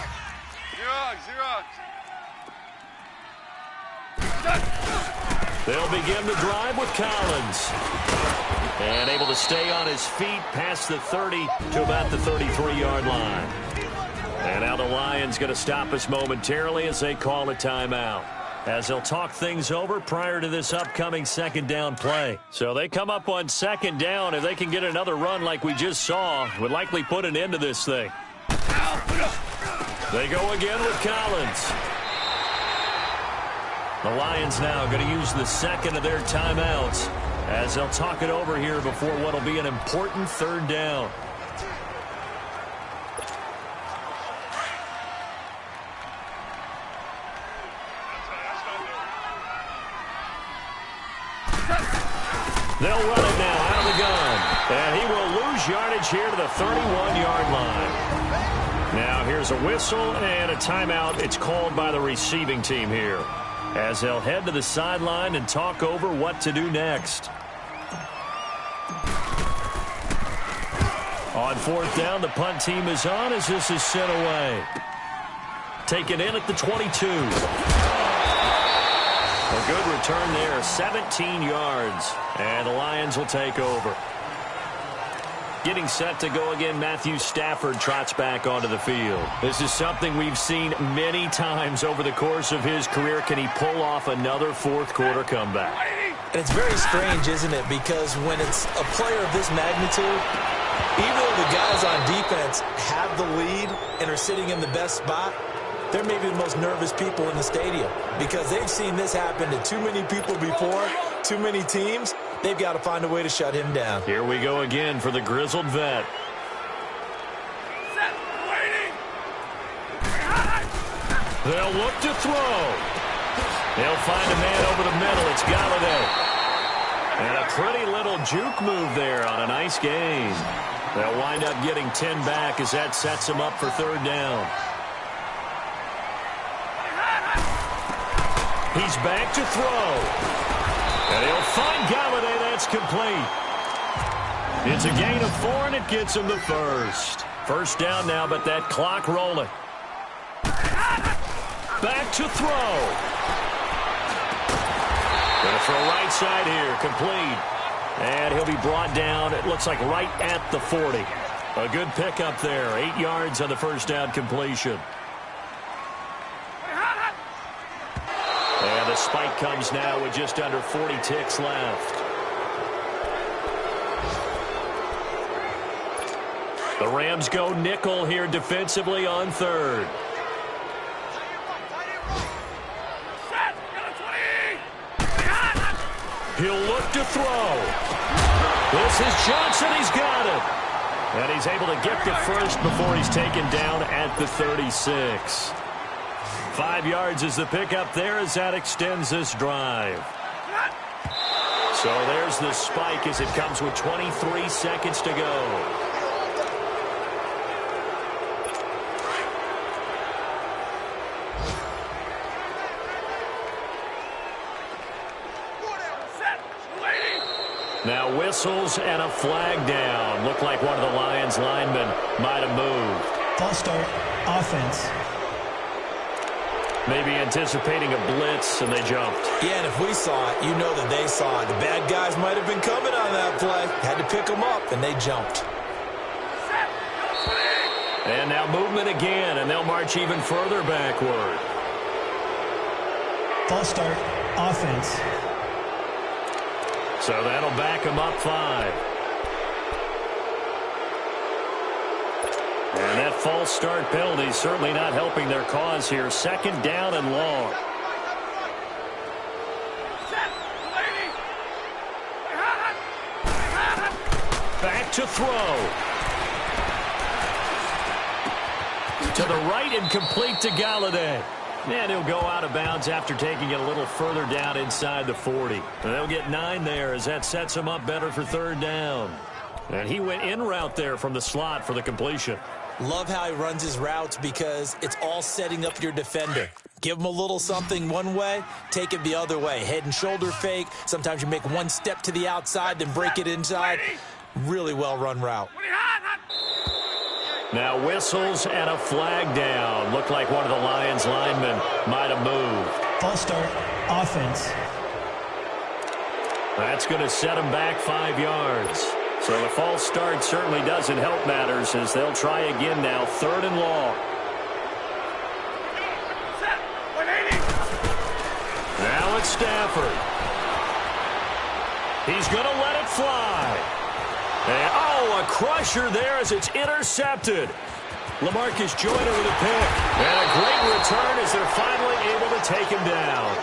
They'll begin the drive with Collins. And able to stay on his feet past the 30 to about the 33-yard line. And now the Lions going to stop us momentarily as they call a timeout, as they'll talk things over prior to this upcoming 2nd down play. So they come up on 2nd down. If they can get another run like we just saw, would likely put an end to this thing. They go again with Collins. The Lions now going to use the 2nd of their timeouts as they'll talk it over here before what will be an important 3rd down. They'll run it now out of the gun. And he will lose yardage here to the 31-yard line. Now here's a whistle and a timeout. It's called by the receiving team here, as they'll head to the sideline and talk over what to do next. On fourth down, the punt team is on as this is sent away. Taken in at the 22. A good return there, 17 yards. And the Lions will take over. Getting set to go again, Matthew Stafford trots back onto the field. This is something we've seen many times over the course of his career. Can he pull off another fourth quarter comeback? And it's very strange, isn't it? Because when it's a player of this magnitude, even though the guys on defense have the lead and are sitting in the best spot, they're maybe the most nervous people in the stadium because they've seen this happen to too many people before, too many teams. They've got to find a way to shut him down. Here we go again for the grizzled vet. They'll look to throw. They'll find a man over the middle. It's Galladay. And a pretty little juke move there on a nice gain. They'll wind up getting 10 back as that sets them up for third down. He's back to throw. And he'll find Galladay. That's complete. It's a gain of 4, and it gets him the first. First down now, but that clock rolling. Back to throw. Going to throw right side here, complete. And he'll be brought down, it looks like right at the 40. A good pickup there, 8 yards on the first down completion. And the spike comes now with just under 40 ticks left. The Rams go nickel here defensively on third. He'll look to throw. This is Johnson. He's got it. And he's able to get the first before he's taken down at the 36. 5 yards is the pickup there as that extends this drive. So there's the spike as it comes with 23 seconds to go. Now whistles and a flag down. Looked like one of the Lions linemen might have moved. False start, offense. Maybe anticipating a blitz, and they jumped. Yeah, and if we saw it, you know that they saw it. The bad guys might have been coming on that play. Had to pick them up, and they jumped. And now movement again, and they'll march even further backward. False start, offense. So that'll back them up 5. And that false start penalty is certainly not helping their cause here. Second down and long. Back to throw. To the right and complete to Galladay. And he'll go out of bounds after taking it a little further down inside the 40. And they'll get 9 there as that sets him up better for third down. And he went in route there from the slot for the completion. Love how he runs his routes because it's all setting up your defender. Give him a little something one way, take it the other way. Head and shoulder fake. Sometimes you make one step to the outside, then break it inside. Really well-run route. Now whistles and a flag down. Looked like one of the Lions linemen might have moved. False start, offense. That's going to set him back 5 yards. So the false start certainly doesn't help matters as they'll try again now. Third and long. Now it's Stafford. He's going to let it fly. And, oh, a crusher there as it's intercepted. LaMarcus Joyner with a pick. And a great return as they're finally able to take him down.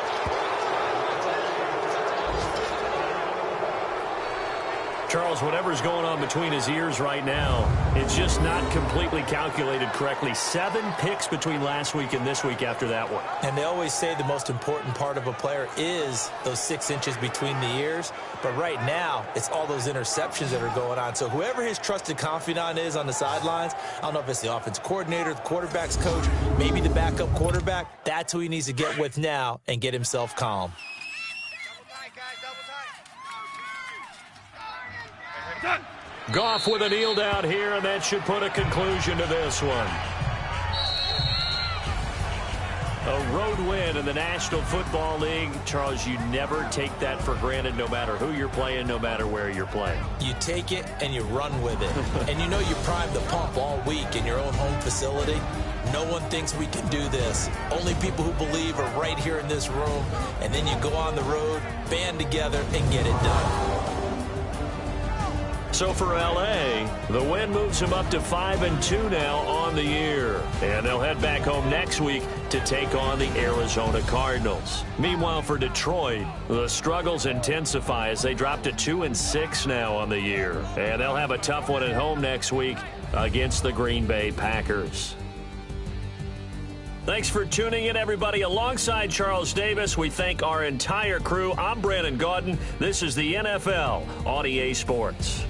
Charles, whatever's going on between his ears right now, it's just not completely calculated correctly. 7 picks between last week and this week after that one. And they always say the most important part of a player is those 6 inches between the ears. But right now, it's all those interceptions that are going on. So whoever his trusted confidant is on the sidelines, I don't know if it's the offense coordinator, the quarterback's coach, maybe the backup quarterback, that's who he needs to get with now and get himself calm. Goff with a kneel down here, and that should put a conclusion to this one. A road win in the National Football League. Charles, you never take that for granted no matter who you're playing, no matter where you're playing. You take it and you run with it. And you know you primed the pump all week in your own home facility. No one thinks we can do this. Only people who believe are right here in this room. And then you go on the road, band together, and get it done. So for L.A., the win moves them up to 5-2 now on the year. And they'll head back home next week to take on the Arizona Cardinals. Meanwhile, for Detroit, the struggles intensify as they drop to 2-6 now on the year. And they'll have a tough one at home next week against the Green Bay Packers. Thanks for tuning in, everybody. Alongside Charles Davis, we thank our entire crew. I'm Brandon Gaudin. This is the NFL on EA Sports.